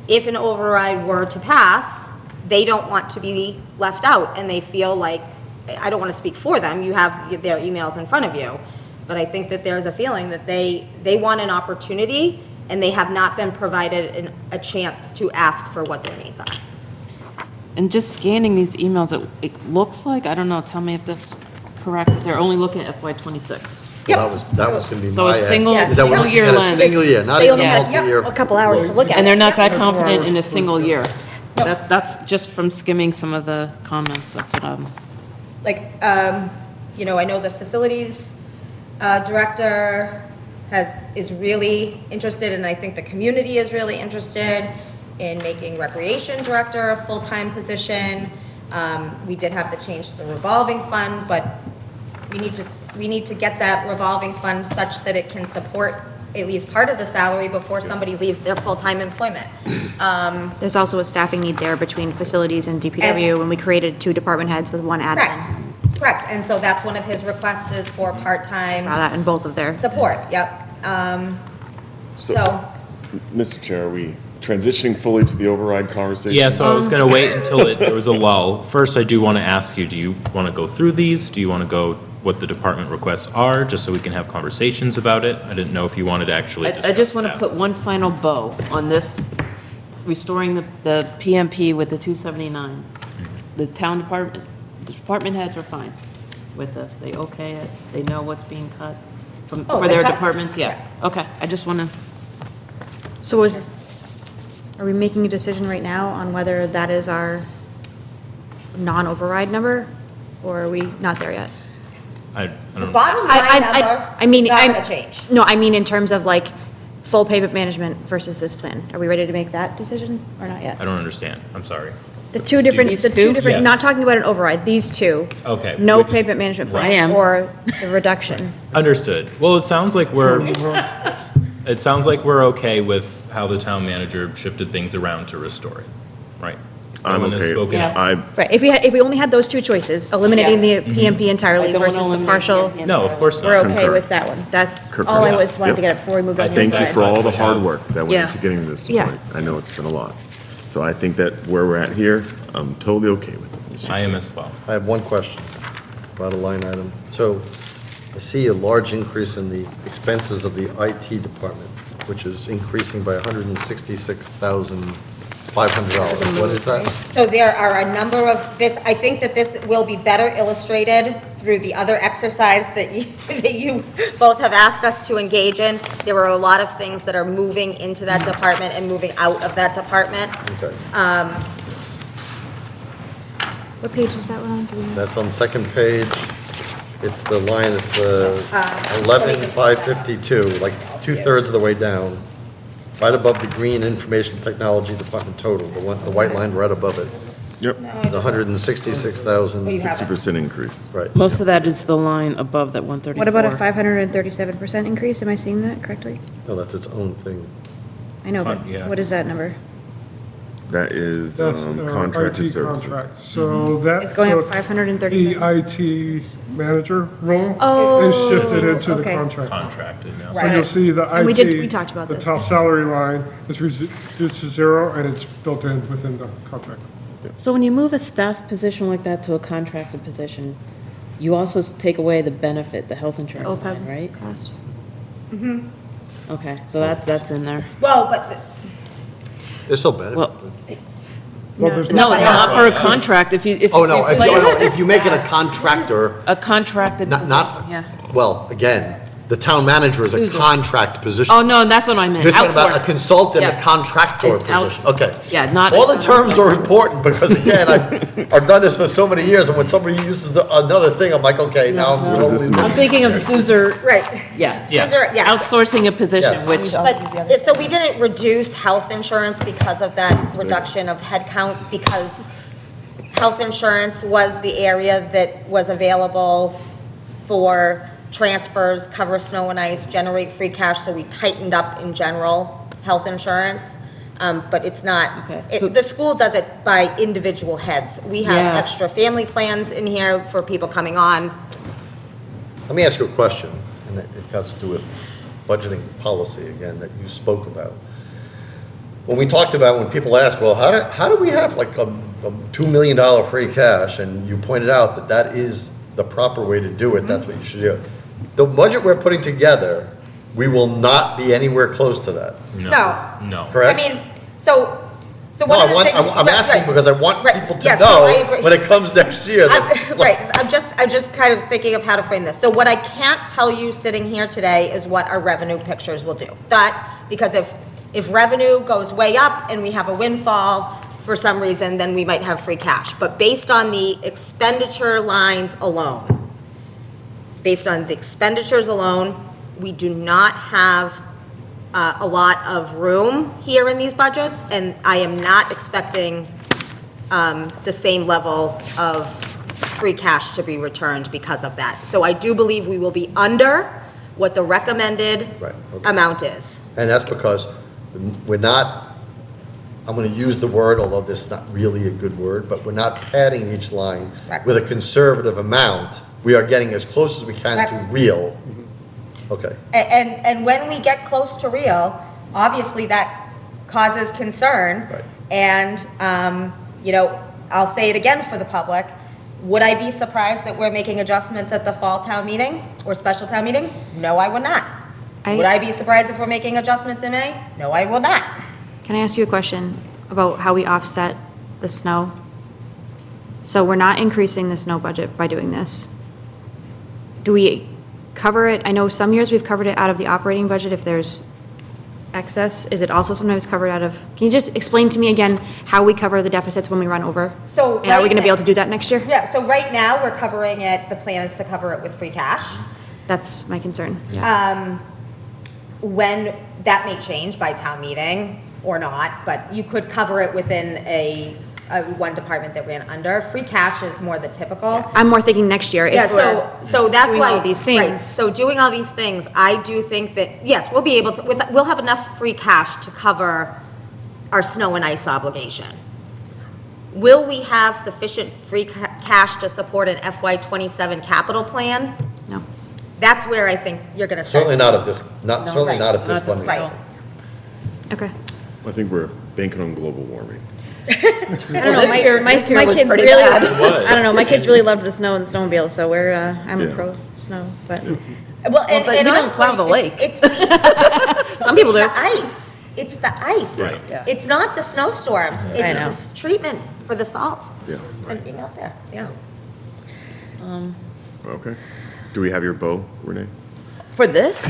if an override were to pass, they don't want to be left out, and they feel like, I don't want to speak for them, you have their emails in front of you, but I think that there's a feeling that they want an opportunity, and they have not been provided a chance to ask for what their needs are. And just scanning these emails, it looks like, I don't know, tell me if that's correct, they're only looking at FY '26. Well, that was going to be my. So a single Yeah, Is that what- year at a lens. single year, not They even only a had, multi-year. a couple hours to look at it. And they're not that Yep. confident in a single year. That's just from skimming some of the comments, that's what I'm. Like, you know, I know the facilities director is really interested, and I think the community is really interested in making recreation director a full-time position. We did have the change to the revolving fund, but we need to get that revolving fund such that it can support at least part of the salary before somebody leaves their full-time employment. There's also a staffing need there between facilities and DPW, when we created 2 department heads with 1 admin. Correct, and so that's one of his requests is for part-time Saw that in both of their. support, yep. So, Mr. Chair, are we transitioning fully to the override conversation? Yeah, so I was going to wait until there was a lull. First, I do want to ask you, do you want to go through these? Do you want to go what the department requests are, just so we can have conversations about it? I didn't know if you wanted to actually discuss I just want to that. put one final bow on this, restoring the PMP with the 279. The town department, the department heads are fine with this. They okay it, they know what's being cut Oh, for the their cuts? departments, yeah. Okay, I just want to, So are we making a decision right now on whether that is our non-override number, or are we not there yet? I the don't, bottom line number I mean, is not I'm- gonna change. No, I mean in terms of like full payment management versus this plan. Are we ready to make that decision or not yet? I don't understand. I'm sorry. The two different, These the two? two different, Yes. not talking about an override, these two. Okay, No which- payment management I plan am. or the reduction. Understood. Well, it sounds like we're okay with how the town manager shifted things around to restore it, right? I'm Everyone has okay. spoken. Yeah. Right, if we only had those two choices, eliminating the PMP entirely I don't wanna versus the eliminate partial, PMP. No, of course we're not. okay Concur. with that one. That's Concur. all I Yeah. was, wanted to Yep. get it before we moved on. I to Thank the you side. for all the hard Yeah. work that went Yeah. into getting to this Yeah. point. I know it's been a lot. So I think that where we're at here, I'm totally okay with it, Mr. I am as well. I have one question about a line item. So I see a large increase in the expenses of the IT department. which is increasing by $166,500. What is that? So there are a number of this, I think that this will be better illustrated through the other exercise that you, that you both have asked us to engage in. There are a lot of things that are moving into that department and moving out of that department. Okay. What page is that one on? Do we know? That's on the second page. It's the line that's 11,552, like two-thirds of the way down, right above the green information technology department total, the white line right above it. Yep, It's 166,000, 60% increase. right. Most of that is the line above that 134. What about a 537% increase? Am I seeing that correctly? No, that's its own thing. I know, but Yeah. what is that number? That is That's contracted IT services. contract. So that. It's going up so 537. The IT manager role Oh, is shifted into the okay. contract. Contracted now. So you'll see the And IT. we talked about the this. top salary line is reduced to zero, and it's built in within the contract. So when you move a staff position like that to a contracted position, you also take away the benefit, the health insurance line, right? Cost. Okay, so that's in there. Well, but, There's still benefit. Well, Well, there's no, Nobody not else. for a contract, if you, if. Oh, no, if- if you make it a contractor, A contracted position, not, yeah. well, again, the town manager is a Susan. contract position. Oh, no, that's what I meant, You're talking about a outsourced. consultant, a Yes. contractor An outs- position, okay. Yeah, not. All the terms are important, because again, I've done this for so many years, and when somebody uses another thing, I'm like, okay, now I'm What does this totally. mean? I'm thinking of Suzer, right. yes. Yeah. These are- yes. Outsourcing a position, Yes. which, But, so we didn't reduce health insurance because of that reduction of headcount, because health insurance was the area that was available for transfers, cover snow and ice, generate free cash, so we tightened up in general health insurance. But it's not, Okay, so- the school does it by individual heads. We have Yeah. extra family plans in here for people coming on. Let me ask you a question, and it has to do with budgeting policy again, that you spoke about. When we talked about, when people ask, well, how do we have like a $2 million free cash? And you pointed out that that is the proper way to do it, that's what you should do. The budget we're putting together, we will not be anywhere close to that, No. No. I correct? mean, so No, one of the things. I'm right, asking right. because I want Right, people to yes, no, I know agree. when it comes next year. that- Right, I'm just kind of thinking of how to frame this. So what I can't tell you sitting here today is what our revenue pictures will do. Because if revenue goes way up and we have a windfall for some reason, then we might have free cash. But based on the expenditure lines alone, we do not have a lot of room here in these budgets, and I am not expecting the same level of free cash to be returned because of that. So I do believe we will be under what the recommended Right, okay. amount is. And that's because we're not, I'm gonna use the word, although this is not really a good word, but we're not padding each line Right. with a conservative amount. We are getting as close as we can to Correct. real. Okay, And when we get close to real, obviously that causes concern. Right. And, I'll say it again for the public, would I be surprised that we're making adjustments at the fall town meeting or special town meeting? No, I would not. Would I be surprised if we're making adjustments in May? No, I will not. Can I ask you a question about how we offset the snow? So we're not increasing the snow budget by doing this. Do we cover it? I know some years we've covered it out of the operating budget if there's excess. Is it also sometimes covered out of, can you just explain to me again how we cover the deficits when we run over? So And are we right going to be able now- to do that next year? Yeah, so right now, we're covering it, the plan is to cover it with free cash. That's my concern. When, that may change by town meeting or not, but you could cover it within a one department that ran under. Free cash is more the typical. I'm more thinking next year. if Yeah, we're so that's doing why. all these right, things. So doing all these things, I do think that, yes, we'll be able to, we'll have enough free cash to cover our snow and ice obligation. Will we have sufficient free cash to support an FY '27 capital plan? No. That's where I think you're gonna start. certainly not at this, certainly right. not at this Not this funding. Right. Okay. I think we're banking on global warming. I don't know, this year- my this year was kids pretty really, bad. It was. I don't know, my kids really loved the snow and the snowmobile, so I'm a Yeah. pro snow, but. Well, and but we don't honestly, plow the lake. It's the, Some people do. It's the ice. It's the ice. Right. Yeah. It's not the snowstorms. I It's know. this treatment for the salt. Yeah. And being out there, yeah. Okay. Do we have your bow, Renee? For this?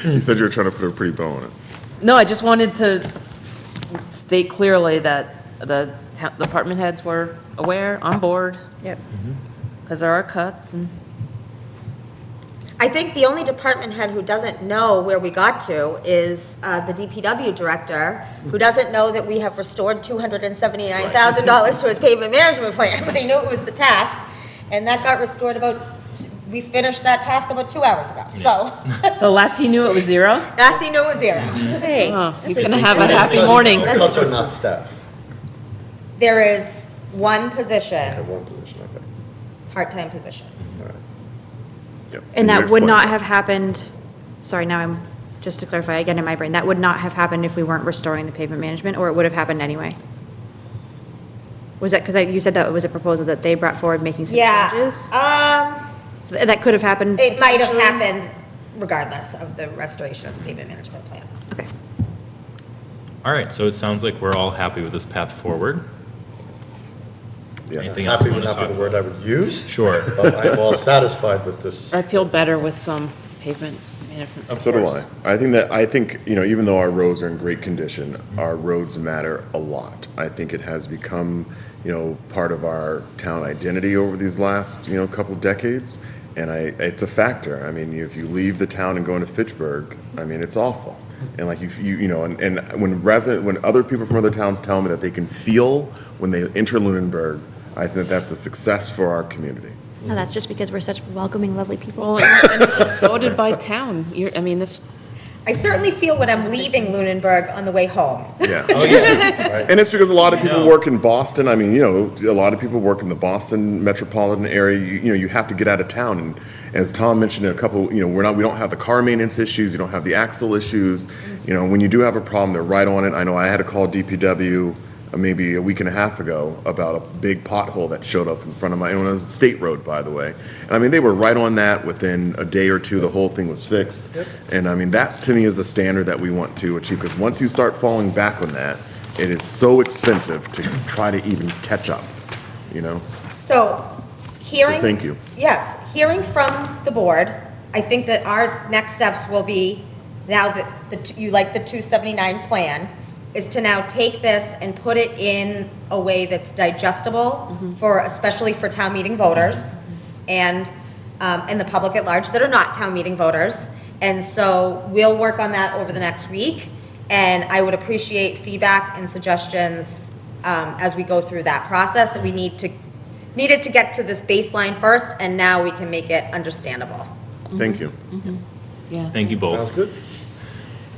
You said you were trying to put a pretty bow on it. No, I just wanted to state clearly that the department heads were aware, on board, Yep. because there are cuts, and I think the only department head who doesn't know where we got to is the DPW director, who doesn't know that we have restored $279,000 to his pavement management plan, but he knew it was the task. And that got restored we finished that task about 2 hours ago, so. so last he knew it was zero? Last he knew it was zero. Hey, Oh, he's gonna have a happy morning. The cuts are not staff, There is one at position, one position, okay. part-time position. All right. Yep. and You that would explained not it. have happened, sorry, now I'm, just to clarify again in my brain, that would not have happened if we weren't restoring the pavement management, or it would have happened anyway? Was that, because you said that it was a proposal that they brought forward making some changes? So that could have happened? It might have potentially? happened regardless of the restoration of the pavement management plan. Okay. All right, so it sounds like we're all happy with this path forward. Yeah. Anything else you Happy would want to not be talk? the word I would use. Sure. But I'm all satisfied with this. I feel better with some pavement management. So do I. I think, you know, even though our roads are in great condition, our roads matter a lot. I think it has become, you know, part of our town identity over these last, you know, couple decades. And it's a factor. I mean, if you leave the town and go into Fitchburg, I mean, it's awful. And like you know, and when other people from other towns tell me that they can feel when they enter Lunenburg, I think that's a success for our community. No, that's just because we're such welcoming, lovely people. Well, and it's voted by town. This, I certainly feel when I'm leaving Lunenburg on the way home. Yeah. Oh, yeah. And it's because a lot of people know. work in Boston. I mean, you know, a lot of people work in the Boston metropolitan area. You know, you have to get out of town. And as Tom mentioned, a couple, you know, we don't have the car maintenance issues. You don't have the axle issues. You know, when you do have a problem, they're right on it. I know I had to call DPW maybe a week and a half ago about a big pothole that showed up in front of my, and it was a state road, by the way. And I mean, they were right on that. Within a day or two, the whole thing was fixed. And I mean, that's to me is a standard that we want to achieve, because once you start falling back on that, it is so expensive to try to even catch up, you know? So, hearing. So thank you. Yes, hearing from the board, I think that our next steps will be, now that you like the 279 plan, is to now take this and put it in a way that's digestible especially for town meeting voters and the public at large that are not town meeting voters. And so we'll work on that over the next week, and I would appreciate feedback and suggestions as we go through that process. We needed to get to this baseline first, and now we can make it understandable. Thank you. yeah. Thank you both. Sounds good?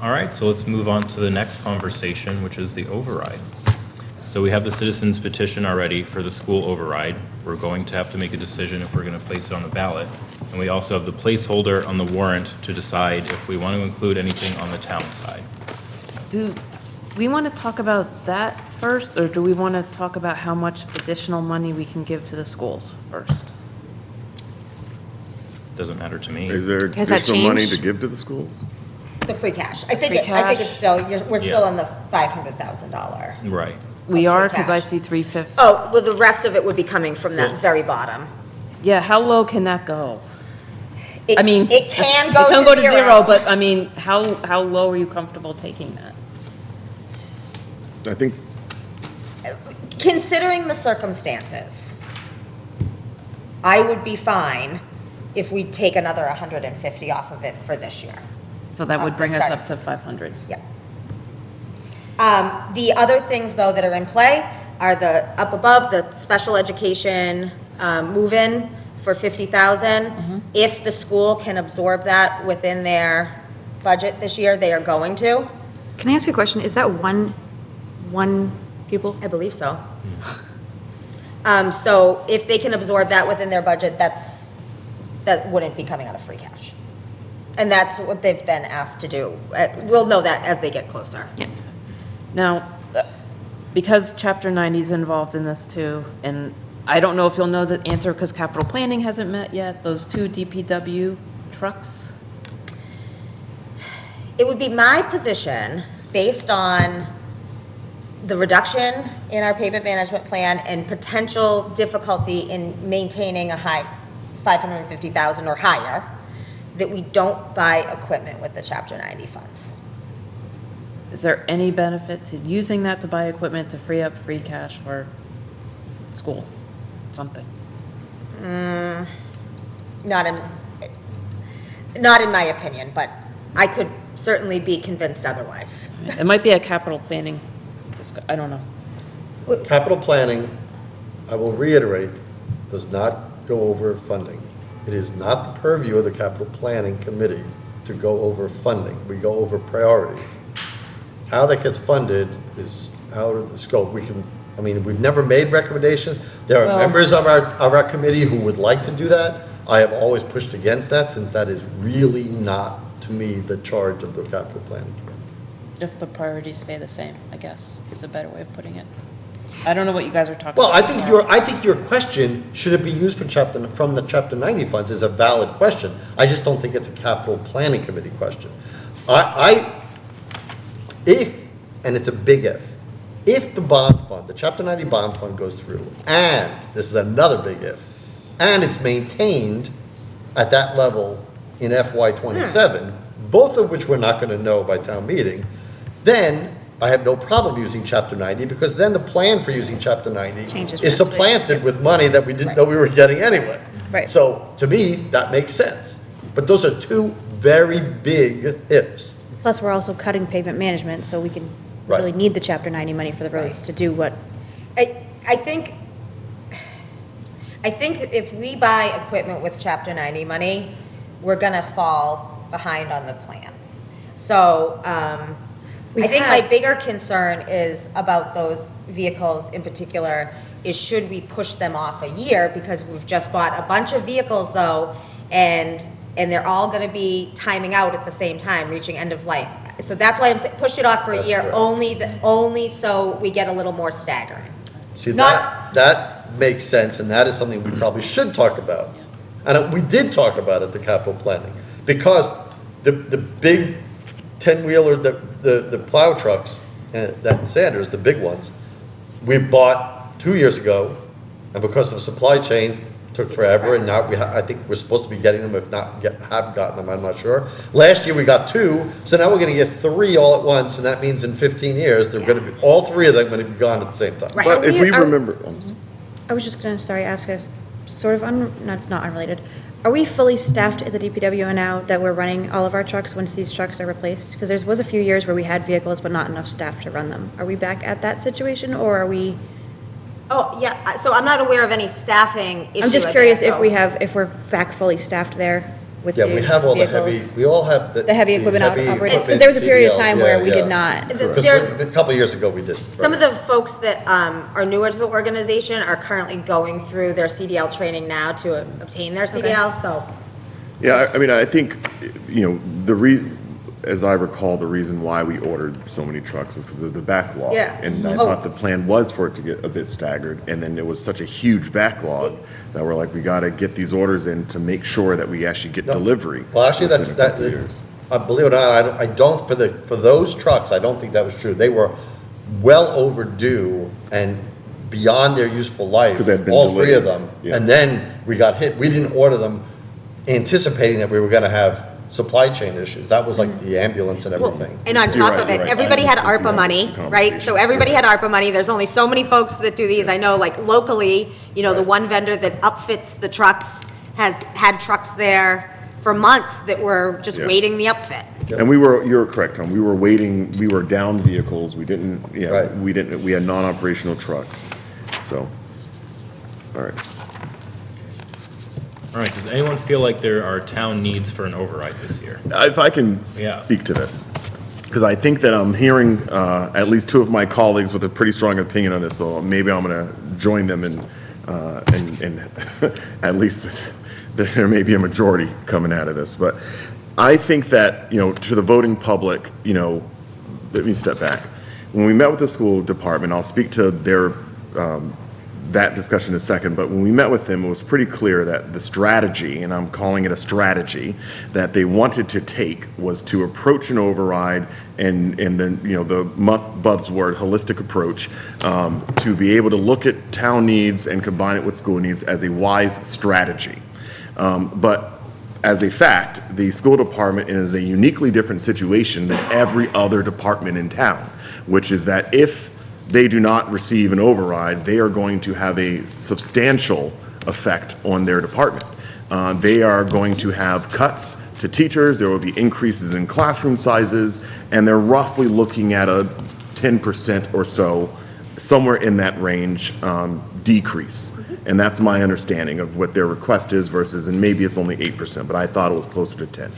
All right, so let's move on to the next conversation, which is the override. So we have the citizens petition already for the school override. We're going to have to make a decision if we're going to place it on the ballot. And we also have the placeholder on the warrant to decide if we want to include anything on the town side. Do we want to talk about that first, or do we want to talk about how much additional money we can give to the schools first? Doesn't matter to me. Is there Has that additional money changed? to give to the schools? The free cash. I think Free cash? it's still, we're still Yeah. on the $500,000. Right. We Of free are, because I cash. see 350. Oh, well, the rest of it would be coming from that very bottom. Yeah, how low can that go? It- I mean. It can It go can to zero. but I mean, how low are you comfortable taking that? I think, Considering the circumstances, I would be fine if we take another 150 off of it for this year. So that would Off the bring us start. up to 500. Yeah. The other things, though, that are in play are up above, the special education move-in for 50,000. If the school can absorb that within their budget this year, they are going to. Can I ask you a question? Is that one pupil? I believe so. So if they can absorb that within their budget, that wouldn't be coming out of free cash. And that's what they've been asked to do. We'll know that as they get closer. Yeah. Now, because Chapter 90 is involved in this too, and I don't know if you'll know the answer because capital planning hasn't met yet, those 2 DPW trucks? It would be my position, based on the reduction in our payment management plan and potential difficulty in maintaining a high 550,000 or higher, that we don't buy equipment with the Chapter 90 funds. Is there any benefit to using that to buy equipment to free up free cash for school, something? Not in my opinion, but I could certainly be convinced otherwise. It might be a capital planning, I don't know. Capital planning, I will reiterate, does not go over funding. It is not the purview of the capital planning committee to go over funding. We go over priorities. How that gets funded is out of the scope. We've never made recommendations. There are Well- members of our committee who would like to do that. I have always pushed against that, since that is really not, to me, the charge of the capital planning committee. If the priorities stay the same, I guess, is a better way of putting it. I don't know what you guys are talking Well, about. I think your question, should it be used from the Chapter 90 funds, is a valid question. I just don't think it's a capital planning committee question. And it's a big if the bond fund, the Chapter 90 bond fund goes through, and, this is another big if, and it's maintained at that level in FY '27, both of which we're not gonna know by town meeting, then I have no problem using Chapter 90, because then the plan for using Chapter 90 Changes is drastically. supplanted with money that we didn't know we were getting anyway. Right. So, to me, that makes sense. But those are two very big ifs. Plus, we're also cutting pavement management, so we can Right. really need the Chapter 90 money for the roads to do what, I think if we buy equipment with Chapter 90 money, we're gonna fall behind on the plan. So, I think my bigger concern is about those vehicles in particular, is should we push them off a year? Because we've just bought a bunch of vehicles though, and they're all gonna be timing out at the same time, reaching end of life. So that's why I'm saying, push it off for a That's year, correct. only so we get a little more staggering. See, Not- that makes sense, and that is something we probably should talk about. And we did talk about it, the capital planning, because the big 10-wheeler, the plow trucks, that Sanders, the big ones, we bought 2 years ago, and because of supply chain, took forever, and now I think we're supposed to be getting them, if not have gotten them, I'm not sure. Last year, we got 2, so now we're gonna get 3 all at once, and that means in 15 years, they're gonna be, all 3 of them are gonna be gone at the same time. Right. But if we Are we- remember, I was just gonna, ask a sort of, it's not unrelated. Are we fully staffed at the DPW now that we're running all of our trucks once these trucks are replaced? Because there was a few years where we had vehicles but not enough staff to run them. Are we back at that situation, or are we? Oh, yeah, so I'm not aware of any staffing issue. I'm just like curious that, if we're back fully staffed there with the Yeah, we have all the heavy, vehicles. we all have The heavy equipment heavy operators, because equipment, there was a period of CDLs, time where yeah, we yeah. did not. Because There's- a couple of years ago, we did. Some of the folks that are newer to the organization are currently going through their CDL training now to obtain their CDL, so. yeah, I think, as I recall, the reason why we ordered so many trucks was because of the backlog. Yeah. And I Oh. thought the plan was for it to get a bit staggered, and then there was such a huge backlog that we're like, we gotta get these orders in to make sure that we actually get delivery. Well, actually, within a couple of that, years. believe it or not, I don't, for those trucks, I don't think that was true. They were well overdue and beyond their useful life, 'Cause they'd been all 3 of delayed, them. yeah. And then we got hit. We didn't order them anticipating that we were gonna have supply chain issues. That was like the ambulance and everything. And on You're top right, of it, you're right. everybody I had didn't ARPA confuse money, the right? So conversations. everybody had ARPA money. There's only so many folks that do these. I know, like locally, the one vendor that upfits the trucks has had trucks there for months that were just Yeah. waiting the upfit. And you're correct, Tom, we were waiting, we were down vehicles, we had non-operational trucks, so, all right. All right, does anyone feel like there are town needs for an override this year? If I can Yeah. speak to this, because I think that I'm hearing at least 2 of my colleagues with a pretty strong opinion on this, so maybe I'm going to join them in at least there may be a majority coming out of this. But I think that, to the voting public, let me step back. When we met with the school department, I'll speak to that discussion in a second, but when we met with them, it was pretty clear that the strategy, and I'm calling it a strategy, that they wanted to take was to approach an override and then, the buzzword holistic approach, to be able to look at town needs and combine it with school needs as a wise strategy. But as a fact, the school department is a uniquely different situation than every other department in town, which is that if they do not receive an override, they are going to have a substantial effect on their department. They are going to have cuts to teachers, there will be increases in classroom sizes, and they're roughly looking at a 10% or so, somewhere in that range, decrease. And that's my understanding of what their request is versus, and maybe it's only 8%, but I thought it was closer to 10.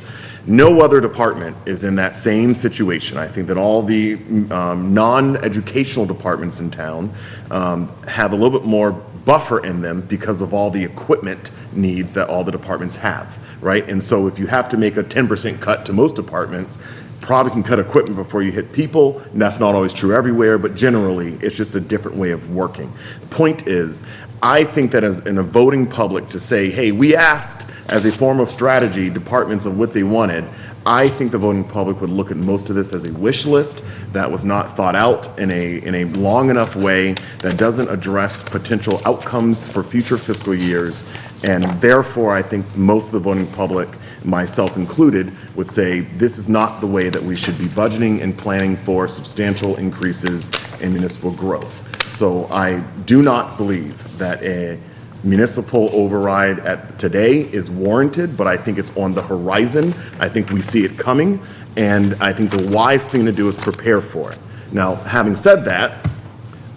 No other department is in that same situation. I think that all the non-educational departments in town have a little bit more buffer in them because of all the equipment needs that all the departments have, right? And so if you have to make a 10% cut to most departments, probably can cut equipment before you hit people, and that's not always true everywhere, but generally, it's just a different way of working. The point is, I think that as in a voting public to say, hey, we asked as a form of strategy departments of what they wanted, I think the voting public would look at most of this as a wish list that was not thought out in a long enough way that doesn't address potential outcomes for future fiscal years. And therefore, I think most of the voting public, myself included, would say this is not the way that we should be budgeting and planning for substantial increases in municipal growth. So I do not believe that a municipal override at today is warranted, but I think it's on the horizon. I think we see it coming, and I think the wise thing to do is prepare for it. Now, having said that,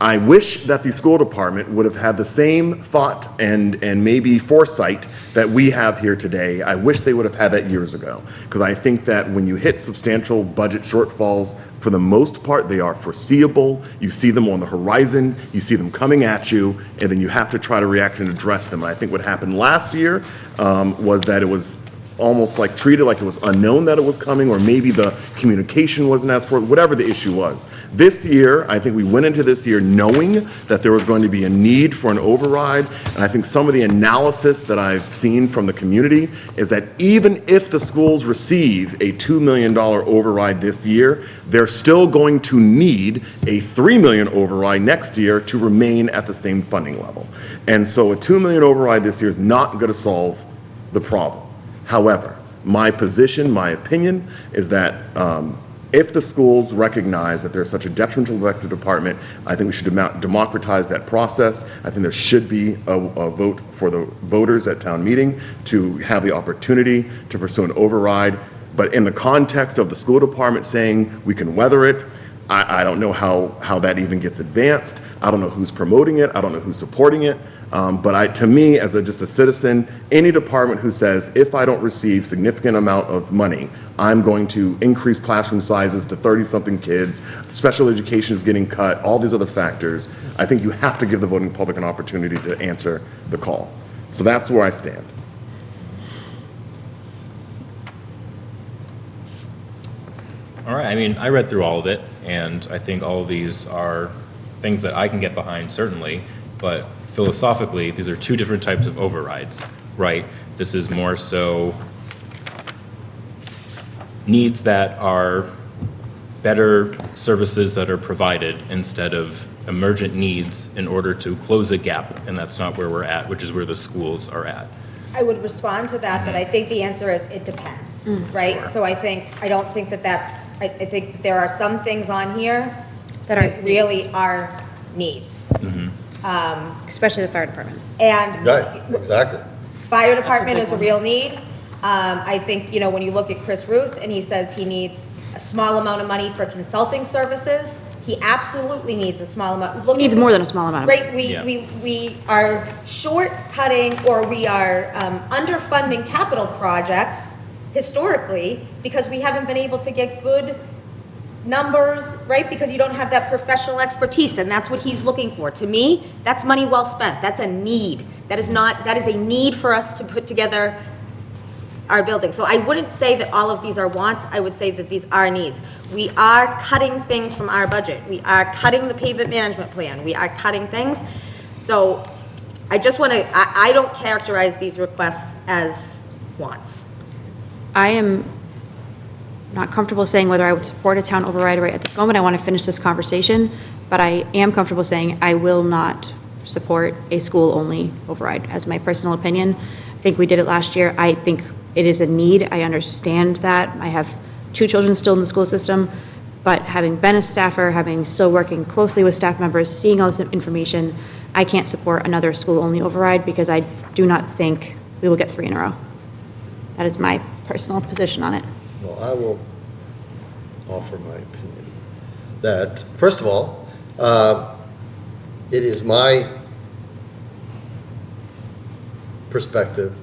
I wish that the school department would have had the same thought and maybe foresight that we have here today. I wish they would have had that years ago, because I think that when you hit substantial budget shortfalls, for the most part, they are foreseeable. You see them on the horizon, you see them coming at you, and then you have to try to react and address them. And I think what happened last year was that it was almost like treated like it was unknown that it was coming, or maybe the communication wasn't as for whatever the issue was. This year, I think we went into this year knowing that there was going to be a need for an override, and I think some of the analysis that I've seen from the community is that even if the schools receive a $2 million override this year, they're still going to need a $3 million override next year to remain at the same funding level. And so a $2 million override this year is not going to solve the problem. However, my position, my opinion, is that if the schools recognize that there's such a detrimental effect to the department, I think we should democratize that process. I think there should be a vote for the voters at town meeting to have the opportunity to pursue an override. But in the context of the school department saying we can weather it, I don't know how that even gets advanced. I don't know who's promoting it. I don't know who's supporting it. But to me, as just a citizen, any department who says, if I don't receive significant amount of money, I'm going to increase classroom sizes to 30-something kids, special education is getting cut, all these other factors, I think you have to give the voting public an opportunity to answer the call. So that's where I stand. All right, I mean, I read through all of it, and I think all of these are things that I can get behind, certainly, but philosophically, these are two different types of overrides, right? This is more so needs that are better services that are provided instead of emergent needs in order to close a gap, and that's not where we're at, which is where the schools are at. I would respond to that, but I think the answer is it depends, right? So I don't think that that's, I think that there are some things on here that really are needs. Especially the fire department. And Right, exactly. fire department is a real need. I think, when you look at Chris Ruth and he says he needs a small amount of money for consulting services, he absolutely needs a small amount. He needs more than a small amount of money. Right, we are short-cutting, or we are underfunding capital projects historically because we haven't been able to get good numbers, right? Because you don't have that professional expertise, and that's what he's looking for. To me, that's money well spent. That's a need. That is a need for us to put together our building. So I wouldn't say that all of these are wants. I would say that these are needs. We are cutting things from our budget. We are cutting the pavement management plan. We are cutting things. So I just want to, I don't characterize these requests as wants. I am not comfortable saying whether I would support a town override right at this moment. I want to finish this conversation, but I am comfortable saying I will not support a school-only override, as my personal opinion. I think we did it last year. I think it is a need. I understand that. I have 2 children still in the school system, but having been a staffer, having still working closely with staff members, seeing all this information, I can't support another school-only override because I do not think we will get 3 in a row. That is my personal position on it. Well, I will offer my opinion that, first of all, it is my perspective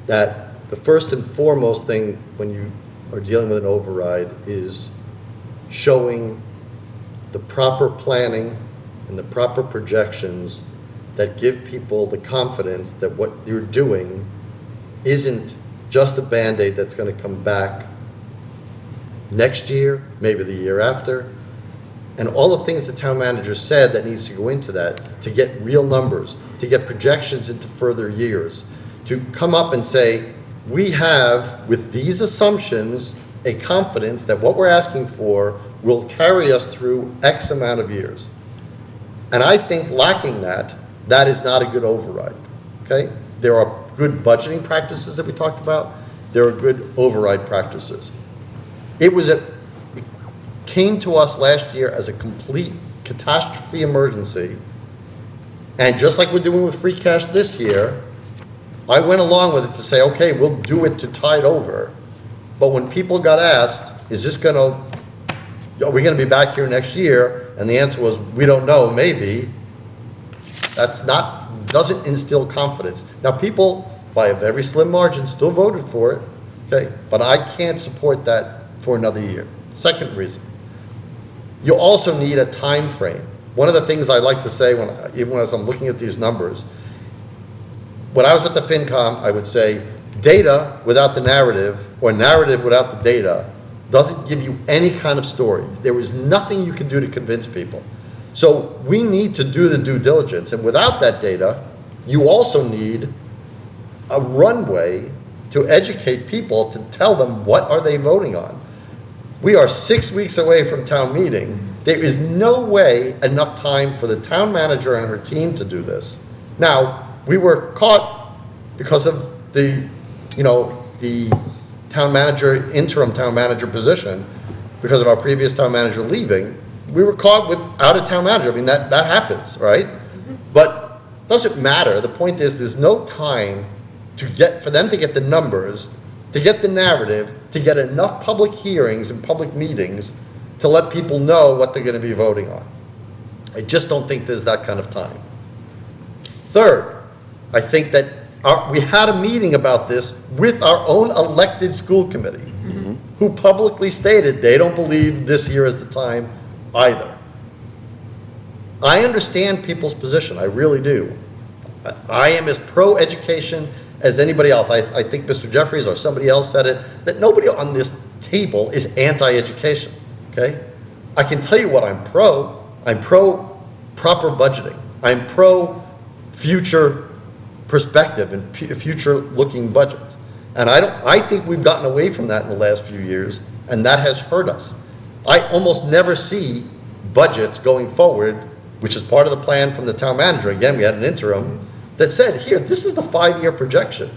that the first and foremost thing when you are dealing with an override is showing the proper planning and the proper projections that give people the confidence that what you're doing isn't just a Band-Aid that's going to come back next year, maybe the year after, and all the things the town manager said that needs to go into that, to get real numbers, to get projections into further years, to come up and say, we have, with these assumptions, a confidence that what we're asking for will carry us through X amount of years. And I think lacking that, that is not a good override, okay? There are good budgeting practices that we talked about. There are good override practices. It came to us last year as a complete catastrophe emergency. And just like we're doing with free cash this year, I went along with it to say, okay, we'll do it to tide over. But when people got asked, are we gonna be back here next year? And the answer was, we don't know, maybe. Doesn't instill confidence. Now, people, by a very slim margin, still voted for it, okay? But I can't support that for another year. Second reason, you also need a time frame. One of the things I like to say, even as I'm looking at these numbers, when I was at the FinCom, I would say, data without the narrative, or narrative without the data, doesn't give you any kind of story. There is nothing you can do to convince people. So we need to do the due diligence, and without that data, you also need a runway to educate people, to tell them what are they voting on. We are 6 weeks away from town meeting. There is no way enough time for the town manager and her team to do this. Now, we were caught because of the town manager, interim town manager position, because of our previous town manager leaving. We were caught without a town manager. I mean, that happens, right? But it doesn't matter. The point is, there's no time for them to get the numbers, to get the narrative, to get enough public hearings and public meetings to let people know what they're going to be voting on. I just don't think there's that kind of time. Third, I think that we had a meeting about this with our own elected school committee, who publicly stated they don't believe this year is the time either. I understand people's position, I really do. I am as pro-education as anybody else. I think Mr. Jeffries or somebody else said it, that nobody on this table is anti-education, okay? I can tell you what I'm pro. I'm pro proper budgeting. I'm pro future perspective and future looking budgets. And I think we've gotten away from that in the last few years, and that has hurt us. I almost never see budgets going forward, which is part of the plan from the town manager. Again, we had an interim that said, here, this is the 5-year projection.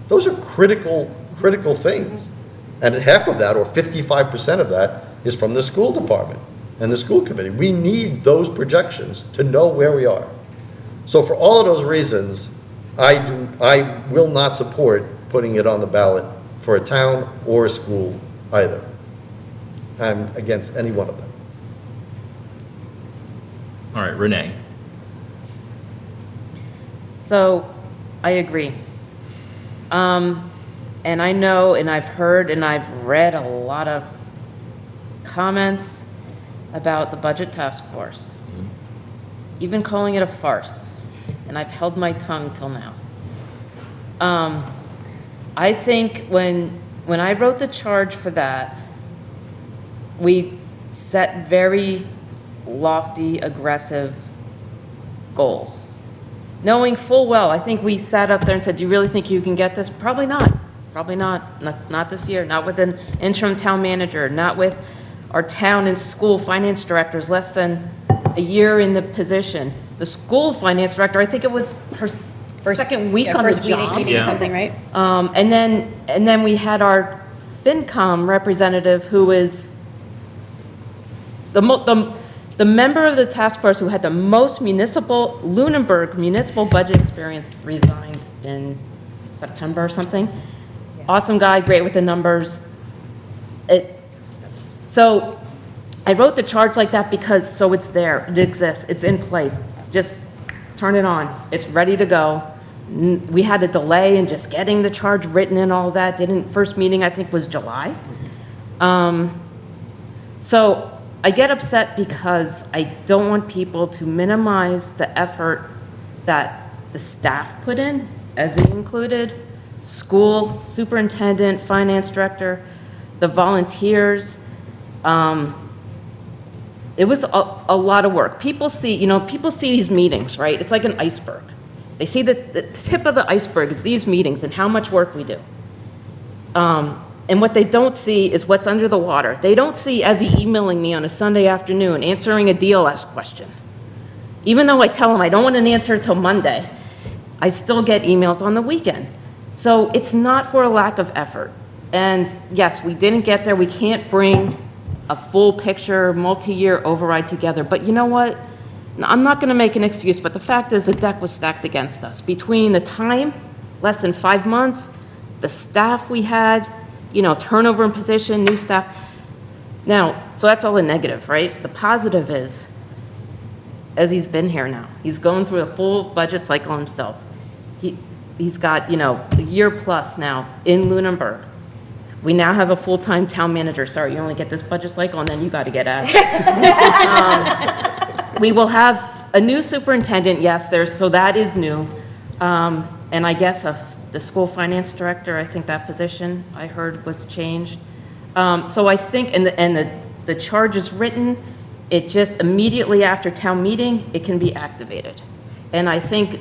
Those are critical things. And half of that, or 55% of that, is from the school department and the school committee. We need those projections to know where we are. So for all of those reasons, I will not support putting it on the ballot for a town or a school either. I'm against any one of them. All right, Renee. So, I agree. And I know, and I've heard, and I've read a lot of comments about the budget task force, even calling it a farce, and I've held my tongue till now. I think when I wrote the charge for that, we set very lofty, aggressive goals. knowing full well, I think we sat up there and said, do you really think you can get this? Probably not. Probably not. Not this year, not with an interim town manager, not with our town and school finance directors, less than a year in the position. The school finance director, I think it was her second week on the First job. meeting or Yeah. something, right? And then we had our FinCom representative, who is the member of the task force who had the most Lunenburg municipal budget experience, resigned in September or something. Awesome guy, great with the numbers. So I wrote the charge like that because, so it's there, it exists, it's in place. Just turn it on, it's ready to go. We had a delay in just getting the charge written and all that. First meeting, I think, was July. So I get upset because I don't want people to minimize the effort that the staff put in, as it included school superintendent, finance director, the volunteers. It was a lot of work. People see these meetings, right? It's like an iceberg. They see the tip of the iceberg is these meetings and how much work we do. And what they don't see is what's under the water. They don't see Ezzy emailing me on a Sunday afternoon, answering a DLS question. Even though I tell them I don't want an answer until Monday, I still get emails on the weekend. So it's not for a lack of effort. And yes, we didn't get there. We can't bring a full picture, multi-year override together. But you know what? I'm not going to make an excuse, but the fact is the deck was stacked against us. Between the time, less than 5 months, the staff we had, turnover in position, new staff. Now, so that's all the negative, right? The positive is, as he's been here now, he's going through a full budget cycle himself. He's got, a year plus now in Lunenburg. We now have a full-time town manager. Sorry, you only get this budget cycle, and then you got to get out. We will have a new superintendent, yes, so that is new. And I guess the school finance director, I think that position, I heard, was changed. So I think, and the charge is written, it just immediately after town meeting, it can be activated. And I think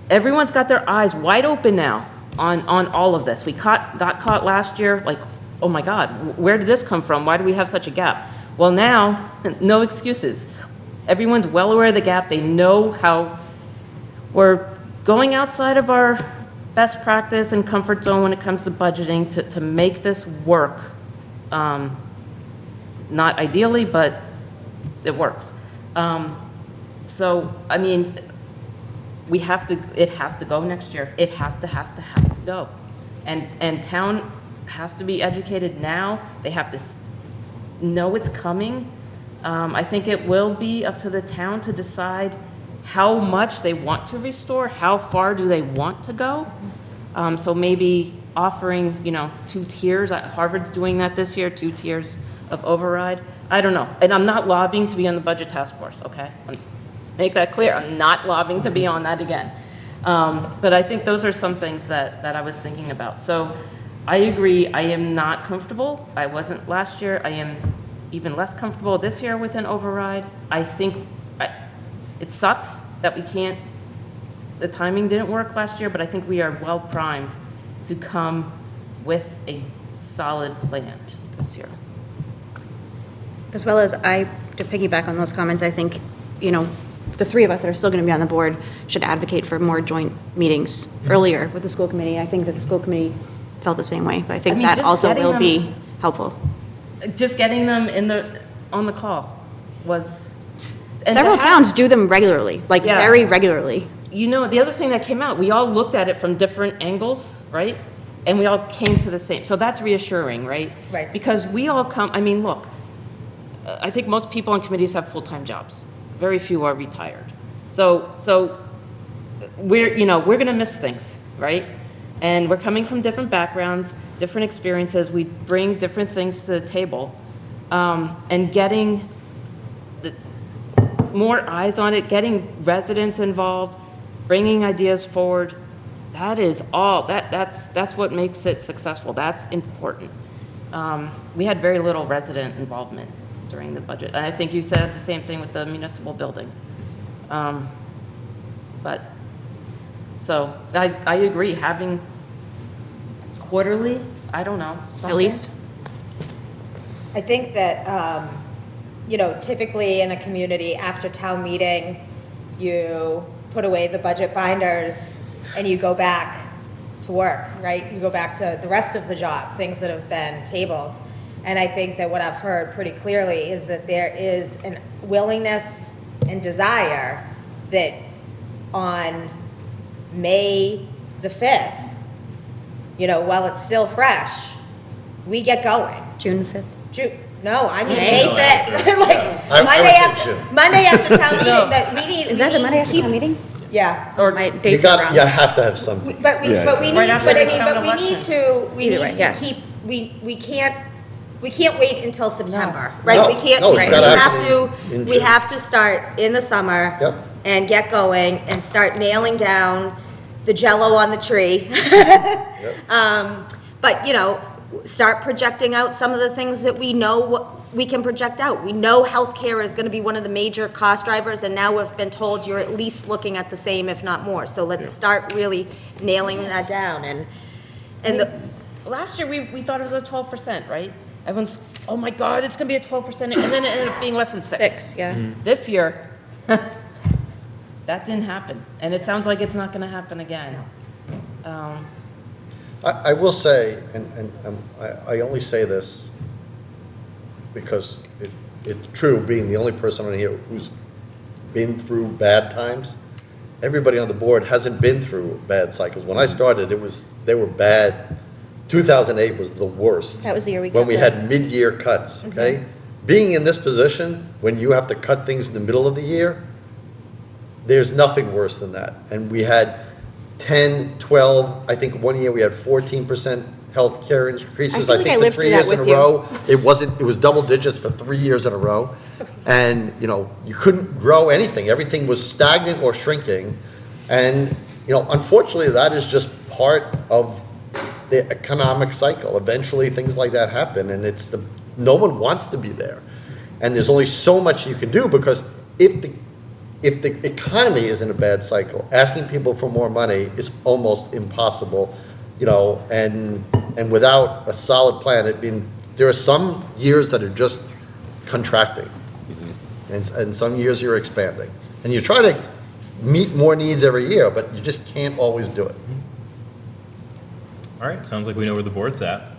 everyone's got their eyes wide open now on all of this. We got caught last year, like, oh my God, where did this come from? Why do we have such a gap? Well, now, no excuses. Everyone's well aware of the gap. They know how we're going outside of our best practice and comfort zone when it comes to budgeting to make this work. Not ideally, but it works. So, I mean, it has to go next year. It has to go. And town has to be educated now. They have to know it's coming. I think it will be up to the town to decide how much they want to restore, how far do they want to go. So maybe offering, 2 tiers. Harvard's doing that this year, 2 tiers of override. I don't know. And I'm not lobbying to be on the budget task force, okay? Make that clear. I'm not lobbying to be on that again. But I think those are some things that I was thinking about. So I agree. I am not comfortable. I wasn't last year. I am even less comfortable this year with an override. I think it sucks that the timing didn't work last year, but I think we are well primed to come with a solid plan this year. As well as to piggyback on those comments, I think, the 3 of us that are still going to be on the board should advocate for more joint meetings earlier with the school committee. I think that the school committee felt the same way, but I think that just also getting will them- be helpful. Just getting them on the call was. and to Several have- towns do them regularly, like Yeah. very regularly. The other thing that came out, we all looked at it from different angles, right? And we all came to the same, so that's reassuring, right? Right. Because we all look, I think most people on committees have full-time jobs. Very few are retired. So we're gonna miss things, right? And we're coming from different backgrounds, different experiences. We bring different things to the table. And getting more eyes on it, getting residents involved, bringing ideas forward, that's what makes it successful. That's important. We had very little resident involvement during the budget. And I think you said the same thing with the municipal building. But So I agree, having quarterly, I don't know. At something. least? I think that, typically in a community, after town meeting, you put away the budget binders and you go back to work, right? You go back to the rest of the job, things that have been tabled. And I think that what I've heard pretty clearly is that there is a willingness and desire that on May the 5th, while it's still fresh, we get going. June 5th? No, I mean May. May 5th. Like, I Monday would say after, June. Monday after town meeting, that we need. Is that the Monday after town meeting? Yeah. Or my You dates are wrong? you have to have some, But we, Yeah. but we Right need, after but I the mean, town but we need election. to, we Either need way, to yeah. keep, we can't wait until September, right? No, We can't, no, it's we gotta have happen to, in we June. have to start in the summer. Yep. And get going and start nailing down the jello on the tree. But, start projecting out some of the things that we know we can project out. We know healthcare is gonna be one of the major cost drivers, and now we've been told you're at least looking at the same, if not more. So let's start really nailing that down, and the, Last year, we thought it was a 12%, right? Everyone's, oh my God, it's gonna be a 12%, and then it ended up being less than 6. Yeah. This year, that didn't happen, and it sounds like it's not gonna happen again. I will say, and I only say this because it's true, being the only person on here who's been through bad times. Everybody on the board hasn't been through bad cycles. When I started, they were bad. 2008 was the worst. That was the year we when cut we the- had mid-year cuts, okay? Being in this position, when you have to cut things in the middle of the year, there's nothing worse than that. And we had 10, 12, I think one year we had 14% healthcare increases. I feel like I think lived for through 3 that years in a with you. row. It was double digits for 3 years in a row. And, you couldn't grow anything. Everything was stagnant or shrinking. And, unfortunately, that is just part of the economic cycle. Eventually, things like that happen, and no one wants to be there. And there's only so much you can do, because if the economy is in a bad cycle, asking people for more money is almost impossible, and without a solid plan, there are some years that are just contracting, and some years you're expanding. And you try to meet more needs every year, but you just can't always do it. All right, sounds like we know where the board's at.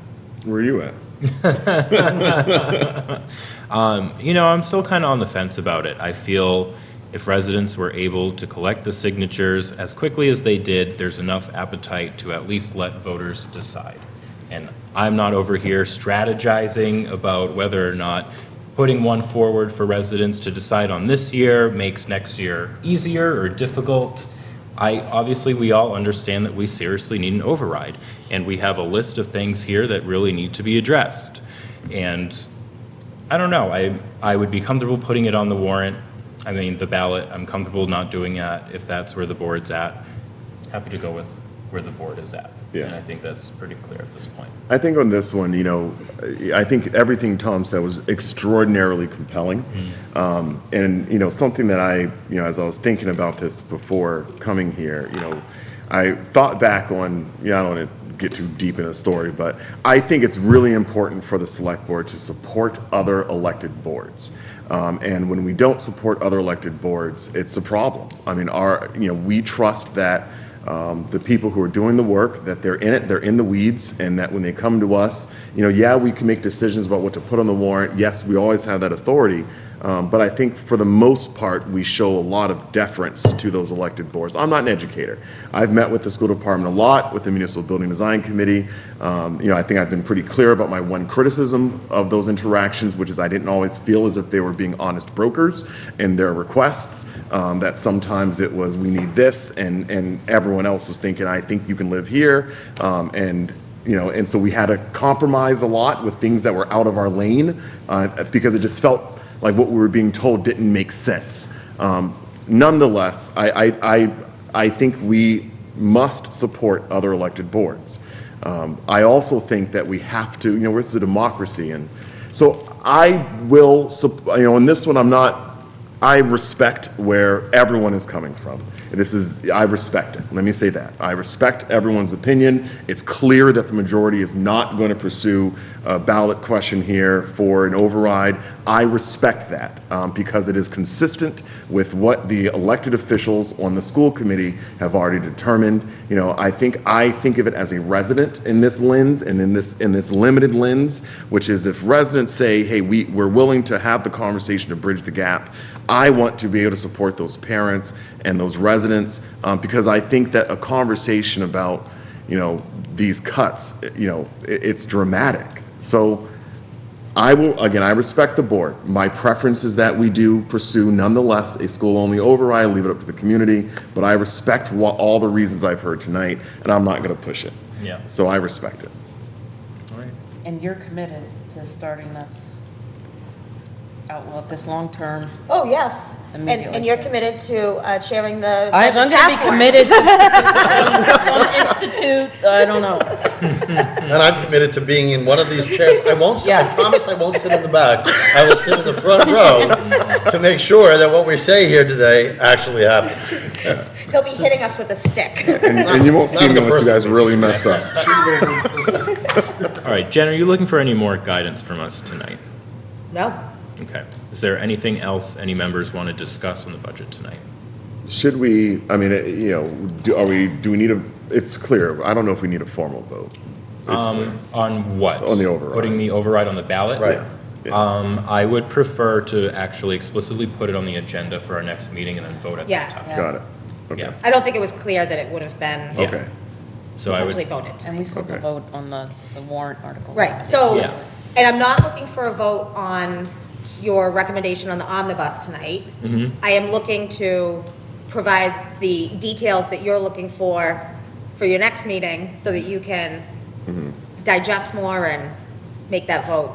Where are you at? I'm still kind of on the fence about it. I feel if residents were able to collect the signatures as quickly as they did, there's enough appetite to at least let voters decide. And I'm not over here strategizing about whether or not putting one forward for residents to decide on this year makes next year easier or difficult. Obviously, we all understand that we seriously need an override, and we have a list of things here that really need to be addressed. And I don't know, I would be comfortable putting it on the warrant, the ballot. I'm comfortable not doing that if that's where the board's at. Happy to go with where the board is at. Yeah. And I think that's pretty clear at this point. I think on this one, I think everything Tom said was extraordinarily compelling. And, something that as I was thinking about this before coming here, I thought back on, I don't want to get too deep in the story, but I think it's really important for the select board to support other elected boards. And when we don't support other elected boards, it's a problem. We trust that the people who are doing the work, that they're in it, they're in the weeds, and that when they come to us, we can make decisions about what to put on the warrant. Yes, we always have that authority, but I think for the most part, we show a lot of deference to those elected boards. I'm not an educator. I've met with the school department a lot, with the Municipal Building Design Committee. I think I've been pretty clear about my one criticism of those interactions, which is I didn't always feel as if they were being honest brokers in their requests, that sometimes it was, we need this, and everyone else was thinking, I think you can live here, and so we had to compromise a lot with things that were out of our lane, because it just felt like what we were being told didn't make sense. Nonetheless, I think we must support other elected boards. I also think that we have to, this is a democracy, and so I will, in this one, I'm not I respect where everyone is coming from. I respect it. Let me say that. I respect everyone's opinion. It's clear that the majority is not going to pursue a ballot question here for an override. I respect that because it is consistent with what the elected officials on the school committee have already determined. You know, I think of it as a resident in this lens and in this limited lens, which is if residents say, hey, we're willing to have the conversation to bridge the gap, I want to be able to support those parents and those residents because I think that a conversation about, you know, these cuts, you know, it's dramatic. So I respect the board. My preference is that we do pursue nonetheless a school-only override, leave it up to the community, but I respect all the reasons I've heard tonight, and I'm not going to push it. Yeah. So I respect it. All right. And you're committed to starting this this long-term. Oh, yes. Immediately. And you're committed to chairing the I'm budget going to be task force. committed to some institute, I don't know. And I'm committed to being in one of these chairs. I Yeah. promise I won't sit in the back. I will sit in the front row to make sure that what we say here today actually happens. He'll be hitting us with a stick. And you won't see Not me the unless you first guys really mess up. All right, Jen, are you looking for any more guidance from us tonight? No. Okay. Is there anything else any members want to discuss on the budget tonight? Should we, I mean, you know, do we need it's clear, I don't know if we need a formal vote. It's clear. On what? On the override. Putting the override on the ballot? Right. Yeah. I would prefer to actually explicitly put it on the agenda for our next meeting and then vote at Yeah. that time. Got it. Okay. Yeah. I don't think it was clear that it would have been Yeah. Okay. So I potentially would, voted. And we still have to Okay. vote on the warrant article. Right, so, Yeah. and I'm not looking for a vote on your recommendation on the omnibus tonight. I am looking to provide the details that you're looking for your next meeting, so that you can digest more and make that vote.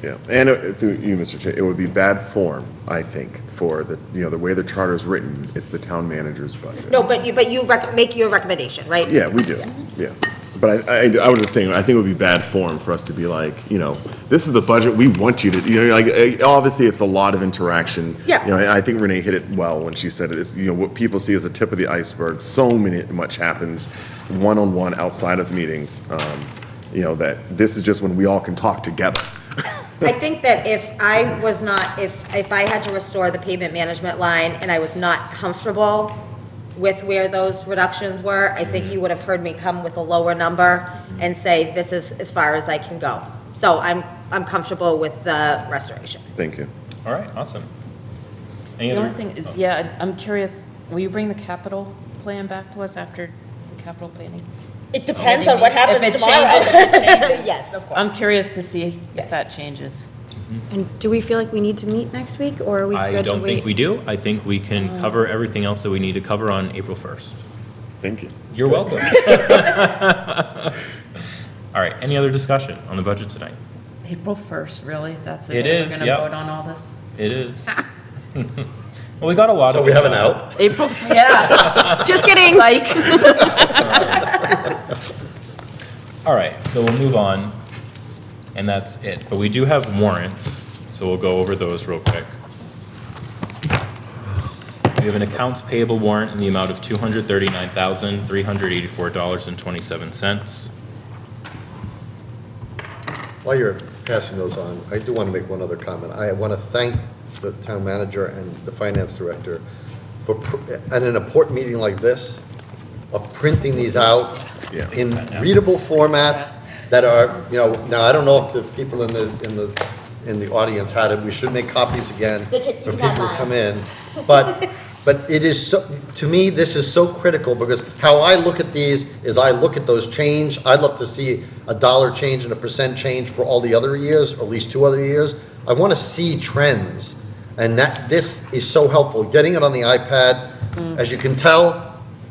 Yeah, and through you, Mr. Chair, it would be bad form, I think, for the, you know, the way the charter is written, it's the town manager's budget. No, but you make your recommendation, right? Yeah, we do, yeah. But I was just saying, I think it would be bad form for us to be like, you know, this is the budget, we want you to, you know, like, obviously, it's a lot of interaction. Yeah. You know, and I think Renee hit it well when she said it is, you know, what people see as the tip of the iceberg, much happens one-on-one outside of meetings, you know, that this is just when we all can talk together. I think that if I was not, if I had to restore the pavement management line and I was not comfortable with where those reductions were, I think you would have heard me come with a lower number and say, this is as far as I can go. So I'm comfortable with the restoration. Thank you. all right, awesome. Any The other? only thing is, yeah, I'm curious, will you bring the capital plan back to us after the capital planning? It depends on what happens If it tomorrow. changes, if it changes. Yes, of course. I'm curious to see Yes. if that changes. And do we feel like we need to meet next week, or are we I good to don't think we wait? do. I think we can cover everything else that we need to cover on April 1st. Thank you. You're welcome. All right, any other discussion on the budget tonight? April 1st, really? That's It it? is, We're yep. gonna vote on all this? It is. Well, we got a lot of. So we have an out? April, yeah. Just kidding. Like, All right, so we'll move on, and that's it. But we do have warrants, so we'll go over those real quick. We have an accounts payable warrant in the amount of $239,384.27. While you're passing those on, I do want to make one other comment. I want to thank the town manager and the finance director for, at an important meeting like this, of printing these out Yeah. in readable format that are, you know, now, I don't know if the people in the audience had it. We should make copies again They can- for you people can to have come in. But it is so, to me, this is so critical, because how I look at these is I look at those change. I'd love to see a dollar change and a percent change for all the other years, or at least 2 other years. I want to see trends, and this is so helpful. Getting it on the iPad, as you can tell,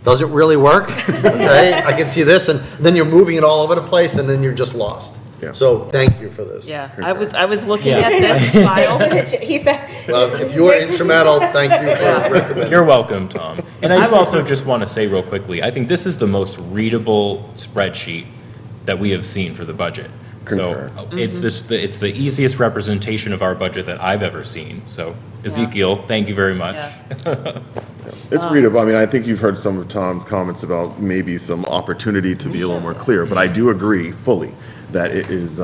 does it really work? Okay, I can see this, and then you're moving it all over the place, and then you're just lost. Yeah. So thank you for this. yeah, I was looking Yeah. at this file. He said. Well, if you were instrumental, thank you for recommending. You're welcome, Tom. And I do also just want to say real quickly, I think this is the most readable spreadsheet that we have seen for the budget. Concur. So it's the easiest representation of our budget that I've ever seen. So Ezekiel, thank you very much. Yeah. It's readable. I mean, I think you've heard some of Tom's comments about maybe some opportunity to be a little more clear, but I do agree fully that it is,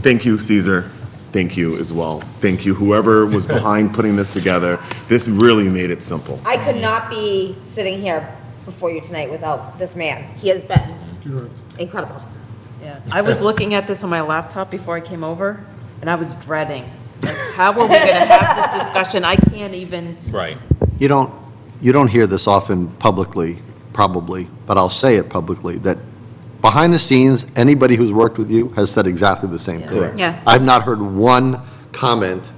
thank you, Caesar. Thank you as well. Thank you, whoever was behind putting this together. This really made it simple. I could not be sitting here before you tonight without this man. He has been incredible. Yeah, I was looking at this on my laptop before I came over, and I was dreading, like, how are we gonna have this discussion? I can't even, Right. You don't hear this often publicly, probably, but I'll say it publicly, that behind the scenes, anybody who's worked with you has said exactly the same thing. Correct. Yeah. I've not heard one comment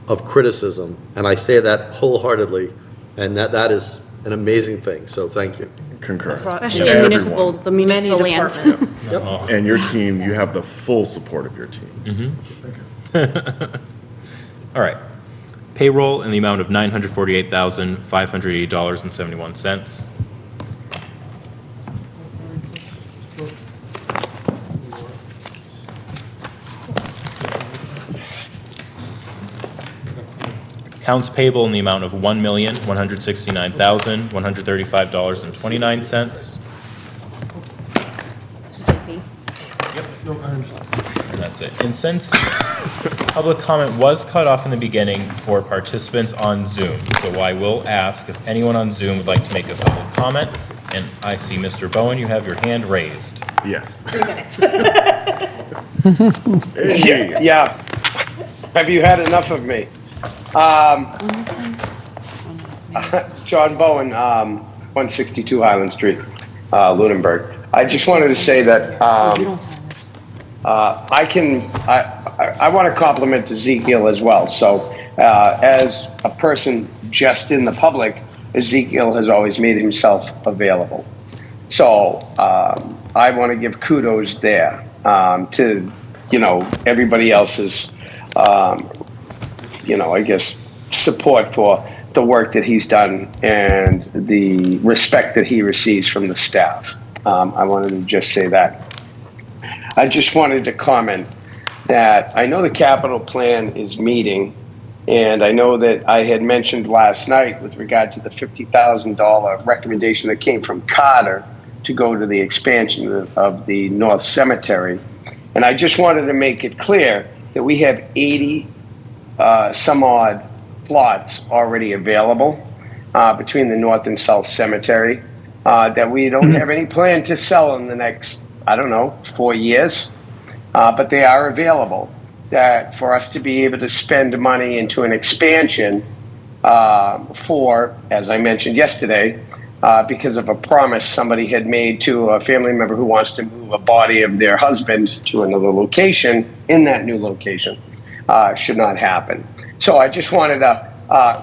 of criticism, and I say that wholeheartedly, and that is an amazing thing, so thank you. Concur. Especially in Everyone. municipal, the many municipal land. departments. And your team, you have the full support of your team. All right. Payroll in the amount of $948,580.71. Accounts payable in the amount of $1,169,135.29. And that's it. And since public comment was cut off in the beginning for participants on Zoom, so I will ask if anyone on Zoom would like to make a public comment. And I see Mr. Bowen, you have your hand raised. Yes. 3 minutes. Hey. Yeah. Have you had enough of me? John Bowen, 162 Highland Street, Lunenburg. I just wanted to say that I want to compliment Ezekiel as well. So as a person just in the public, Ezekiel has always made himself available. So I want to give kudos there to, everybody else's, I guess, support for the work that he's done and the respect that he receives from the staff. I wanted to just say that. I just wanted to comment that I know the capital plan is meeting, and I know that I had mentioned last night with regard to the $50,000 recommendation that came from Carter to go to the expansion of the North Cemetery. And I just wanted to make it clear that we have 80 some odd plots already available between the North and South Cemetery that we don't have any plan to sell in the next, 4 years. But they are available that for us to be able to spend money into an expansion for, as I mentioned yesterday, because of a promise somebody had made to a family member who wants to move a body of their husband to another location in that new location. Should not happen. So I just wanted to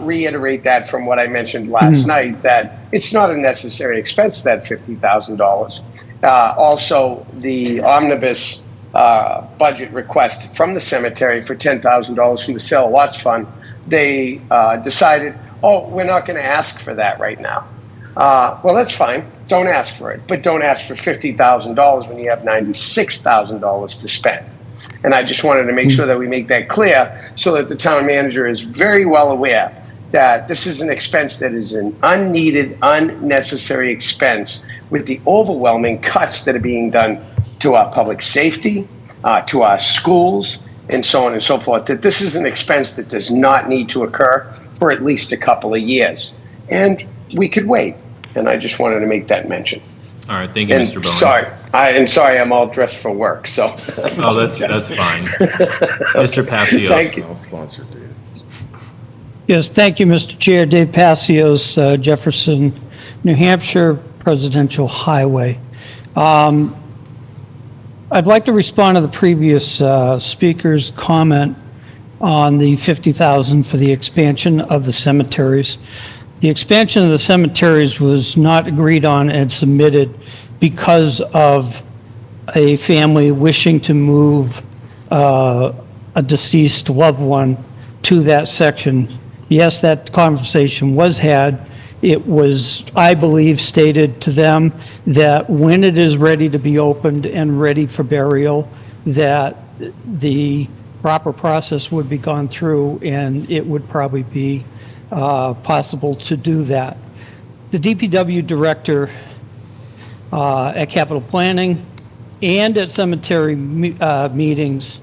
reiterate that from what I mentioned last night, that it's not a necessary expense, that $50,000. Also, the omnibus budget request from the cemetery for $10,000 from the sale of lots fund, they decided, we're not going to ask for that right now. Well, that's fine. Don't ask for it. But don't ask for $50,000 when you have $96,000 to spend. And I just wanted to make sure that we make that clear so that the town manager is very well aware that this is an expense that is an unneeded, unnecessary expense with the overwhelming cuts that are being done to our public safety, to our schools, and so on and so forth, that this is an expense that does not need to occur for at least a couple of years. And we could wait. And I just wanted to make that mention. All right, thank you, And Mr. Bowen. sorry, I'm all dressed for work, so. Oh, that's fine. Mr. Passios. Thank you. I'll sponsor Dave. Yes, thank you, Mr. Chair. Dave Passios, Jefferson, New Hampshire Presidential Highway. I'd like to respond to the previous speaker's comment on the $50,000 for the expansion of the cemeteries. The expansion of the cemeteries was not agreed on and submitted because of a family wishing to move a deceased loved one to that section. Yes, that conversation was had. It was, I believe, stated to them that when it is ready to be opened and ready for burial, that the proper process would be gone through, and it would probably be possible to do that. The DPW director at capital planning and at cemetery meetings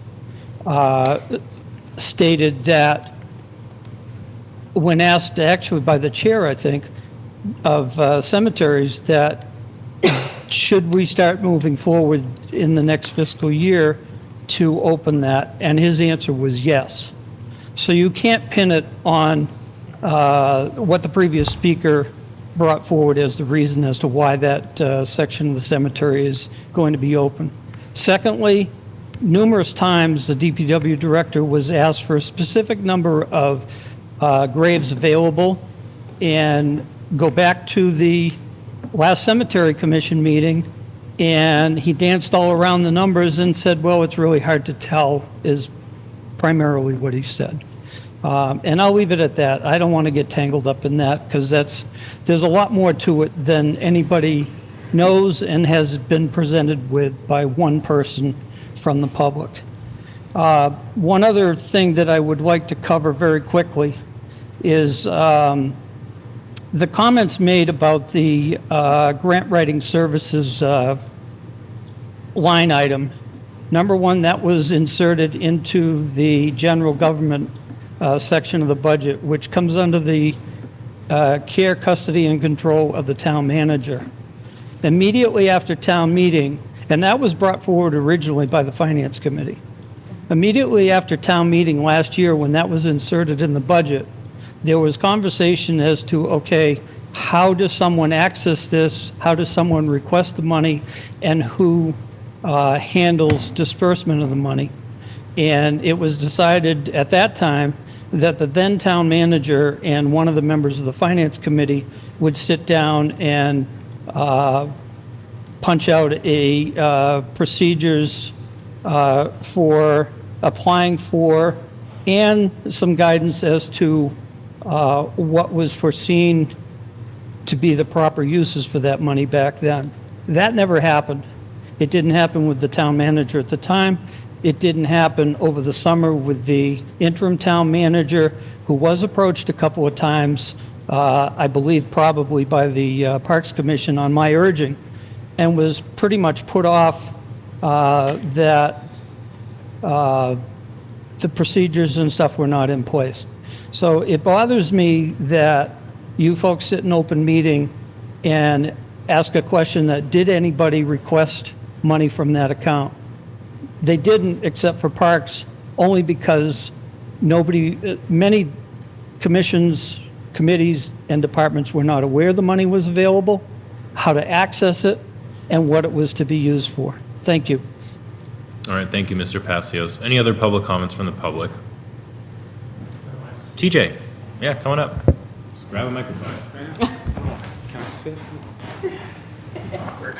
stated that when asked, actually by the chair, I think, of cemeteries, that should we start moving forward in the next fiscal year to open that, and his answer was yes. So you can't pin it on what the previous speaker brought forward as the reason as to why that section of the cemetery is going to be open. Secondly, numerous times the DPW director was asked for a specific number of graves available, and go back to the last cemetery commission meeting, and he danced all around the numbers and said, well, it's really hard to tell, is primarily what he said. And I'll leave it at that. I don't want to get tangled up in that, because there's a lot more to it than anybody knows and has been presented with by one person from the public. One other thing that I would like to cover very quickly is the comments made about the grant writing services line item. Number one, that was inserted into the general government section of the budget, which comes under the care, custody, and control of the town manager. Immediately after town meeting, and that was brought forward originally by the Finance Committee. Immediately after town meeting last year, when that was inserted in the budget, there was conversation as to, okay, how does someone access this? How does someone request the money? And who handles disbursement of the money? And it was decided at that time that the then town manager and one of the members of the Finance Committee would sit down and punch out a procedures for applying for, and some guidance as to what was foreseen to be the proper uses for that money back then. That never happened. It didn't happen with the town manager at the time. It didn't happen over the summer with the interim town manager, who was approached a couple of times, I believe probably by the Parks Commission on my urging, and was pretty much put off that the procedures and stuff were not in place. So it bothers me that you folks sit in open meeting and ask a question that, did anybody request money from that account? They didn't, except for Parks, only because many commissions, committees, and departments were not aware the money was available, how to access it, and what it was to be used for. Thank you. All right, thank you, Mr. Passios. Any other public comments from the public? TJ, yeah, come on up. Just grab a microphone. Can I sit? It's awkward.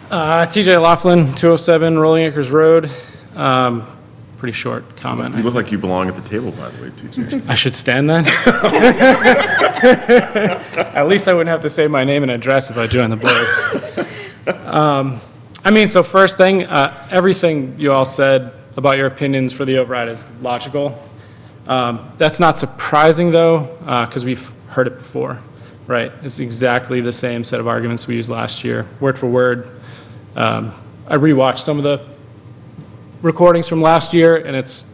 TJ Laughlin, 207 Rolling Acres Road. Pretty short comment. You look like you belong at the table, by the way, TJ. I should stand then? At least I wouldn't have to say my name and address if I joined the board. So first thing, everything you all said about your opinions for the override is logical. That's not surprising, though, because we've heard it before, right? It's exactly the same set of arguments we used last year, word for word. I rewatched some of the recordings from last year, and it's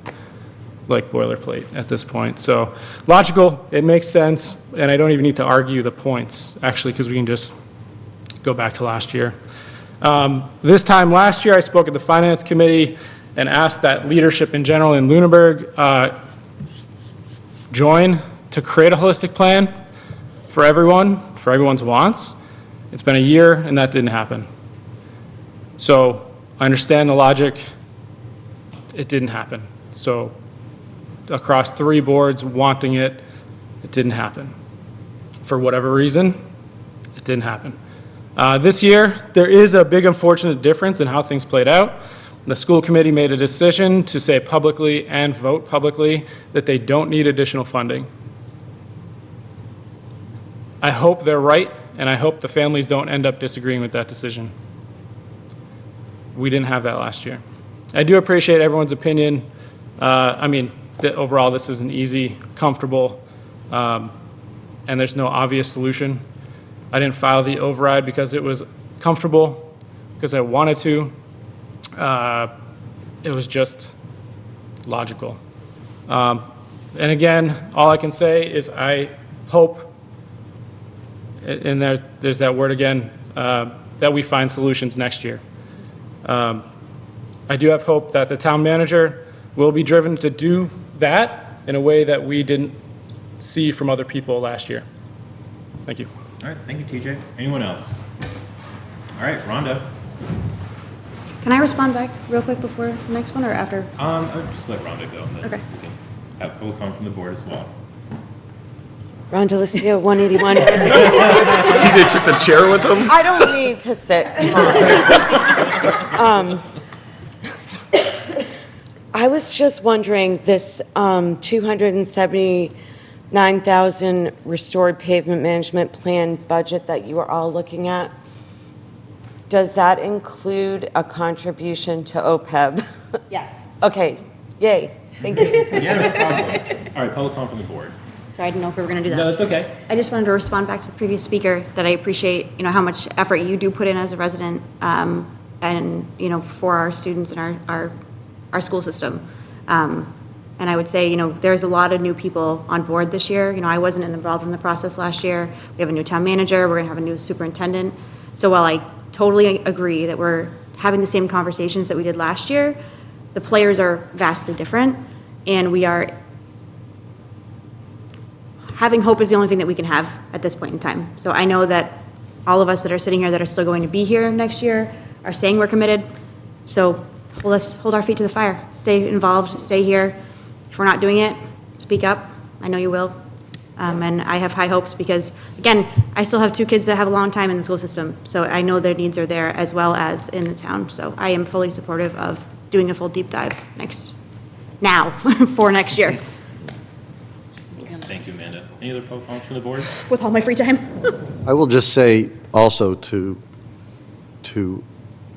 like boilerplate at this point. So logical, it makes sense, and I don't even need to argue the points, actually, because we can just go back to last year. This time last year, I spoke at the Finance Committee and asked that leadership in general in Lunenburg join to create a holistic plan for everyone, for everyone's wants. It's been a year, and that didn't happen. So I understand the logic. It didn't happen. So across 3 boards wanting it, it didn't happen. For whatever reason, it didn't happen. This year, there is a big unfortunate difference in how things played out. The school committee made a decision to say publicly and vote publicly that they don't need additional funding. I hope they're right, and I hope the families don't end up disagreeing with that decision. we didn't have that last year. I do appreciate everyone's opinion. Overall, this isn't easy, comfortable, and there's no obvious solution. I didn't file the override because it was comfortable, because I wanted to. It was just logical. And again, all I can say is I hope, and there's that word again, that we find solutions next year. I do have hope that the town manager will be driven to do that in a way that we didn't see from other people last year. Thank you. All right, thank you, TJ. Anyone else? All right, Rhonda. Can I respond back real quick before the next one or after? I'll just let Rhonda go. And then Okay. We can have public comment from the board as well. Rhonda Lucio, 181. TJ took the chair with him? I don't need to sit. Come on. I was just wondering, this 279,000 restored pavement management plan budget that you are all looking at, does that include a contribution to OPEB? Yes. Okay, yay, thank you. Yeah, no problem. All right, public comment from the board. Sorry, I didn't know if we were going to do that. No, that's okay. I just wanted to respond back to the previous speaker that I appreciate, how much effort you do put in as a resident, and, for our students and our school system. And I would say, there's a lot of new people on board this year. I wasn't involved in the process last year. We have a new town manager. We're going to have a new superintendent. So while I totally agree that we're having the same conversations that we did last year, the players are vastly different, and we are having hope is the only thing that we can have at this point in time. So I know that all of us that are sitting here that are still going to be here next year are saying we're committed. So let's hold our feet to the fire, stay involved, stay here. If we're not doing it, speak up. I know you will. And I have high hopes because, again, I still have 2 kids that have a long time in the school system. So I know their needs are there as well as in the town. So I am fully supportive of doing a full deep dive now for next year. Thank you, Amanda. Any other public comments from the board? With all my free time. I will just say also to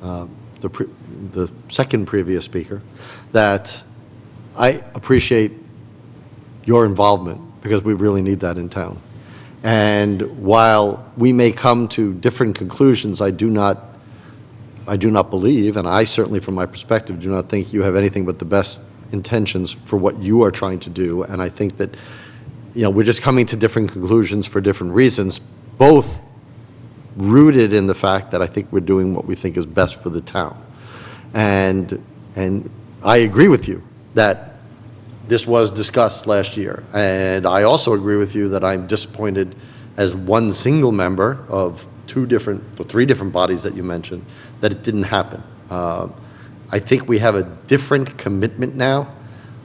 the second previous speaker, that I appreciate your involvement because we really need that in town. And while we may come to different conclusions, I do not believe, and I certainly from my perspective do not think you have anything but the best intentions for what you are trying to do. And I think that, we're just coming to different conclusions for different reasons, both rooted in the fact that I think we're doing what we think is best for the town. And I agree with you that this was discussed last year. And I also agree with you that I'm disappointed as one single member of 3 different bodies that you mentioned, that it didn't happen. I think we have a different commitment now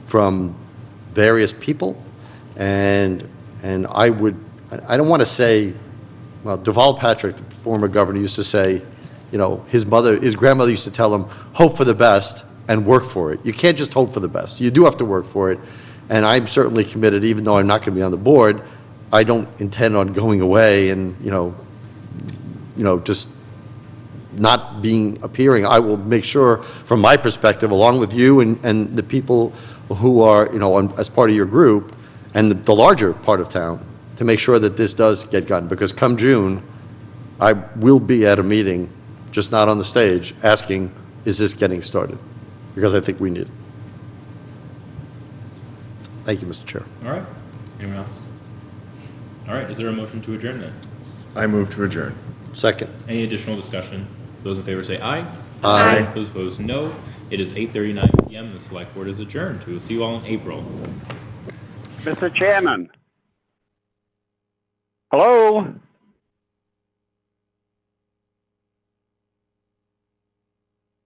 from various people. And I don't want to say, well, Deval Patrick, the former governor, used to say, his grandmother used to tell him, hope for the best and work for it. You can't just hope for the best. You do have to work for it. And I'm certainly committed, even though I'm not going to be on the board, I don't intend on going away and, just not appearing. I will make sure, from my perspective, along with you and the people who are, as part of your group and the larger part of town, to make sure that this does get done. Because come June, I will be at a meeting, just not on the stage, asking, is this getting started? Because I think we need it. Thank you, Mr. Chair. All right. Anyone else? All right, is there a motion to adjourn then? I move to adjourn. Second. Any additional discussion? Those in favor say aye. Aye. Those opposed, no. It is 8:39 PM. The select board is adjourned. We will see you all in April. Mr. Chairman. Hello?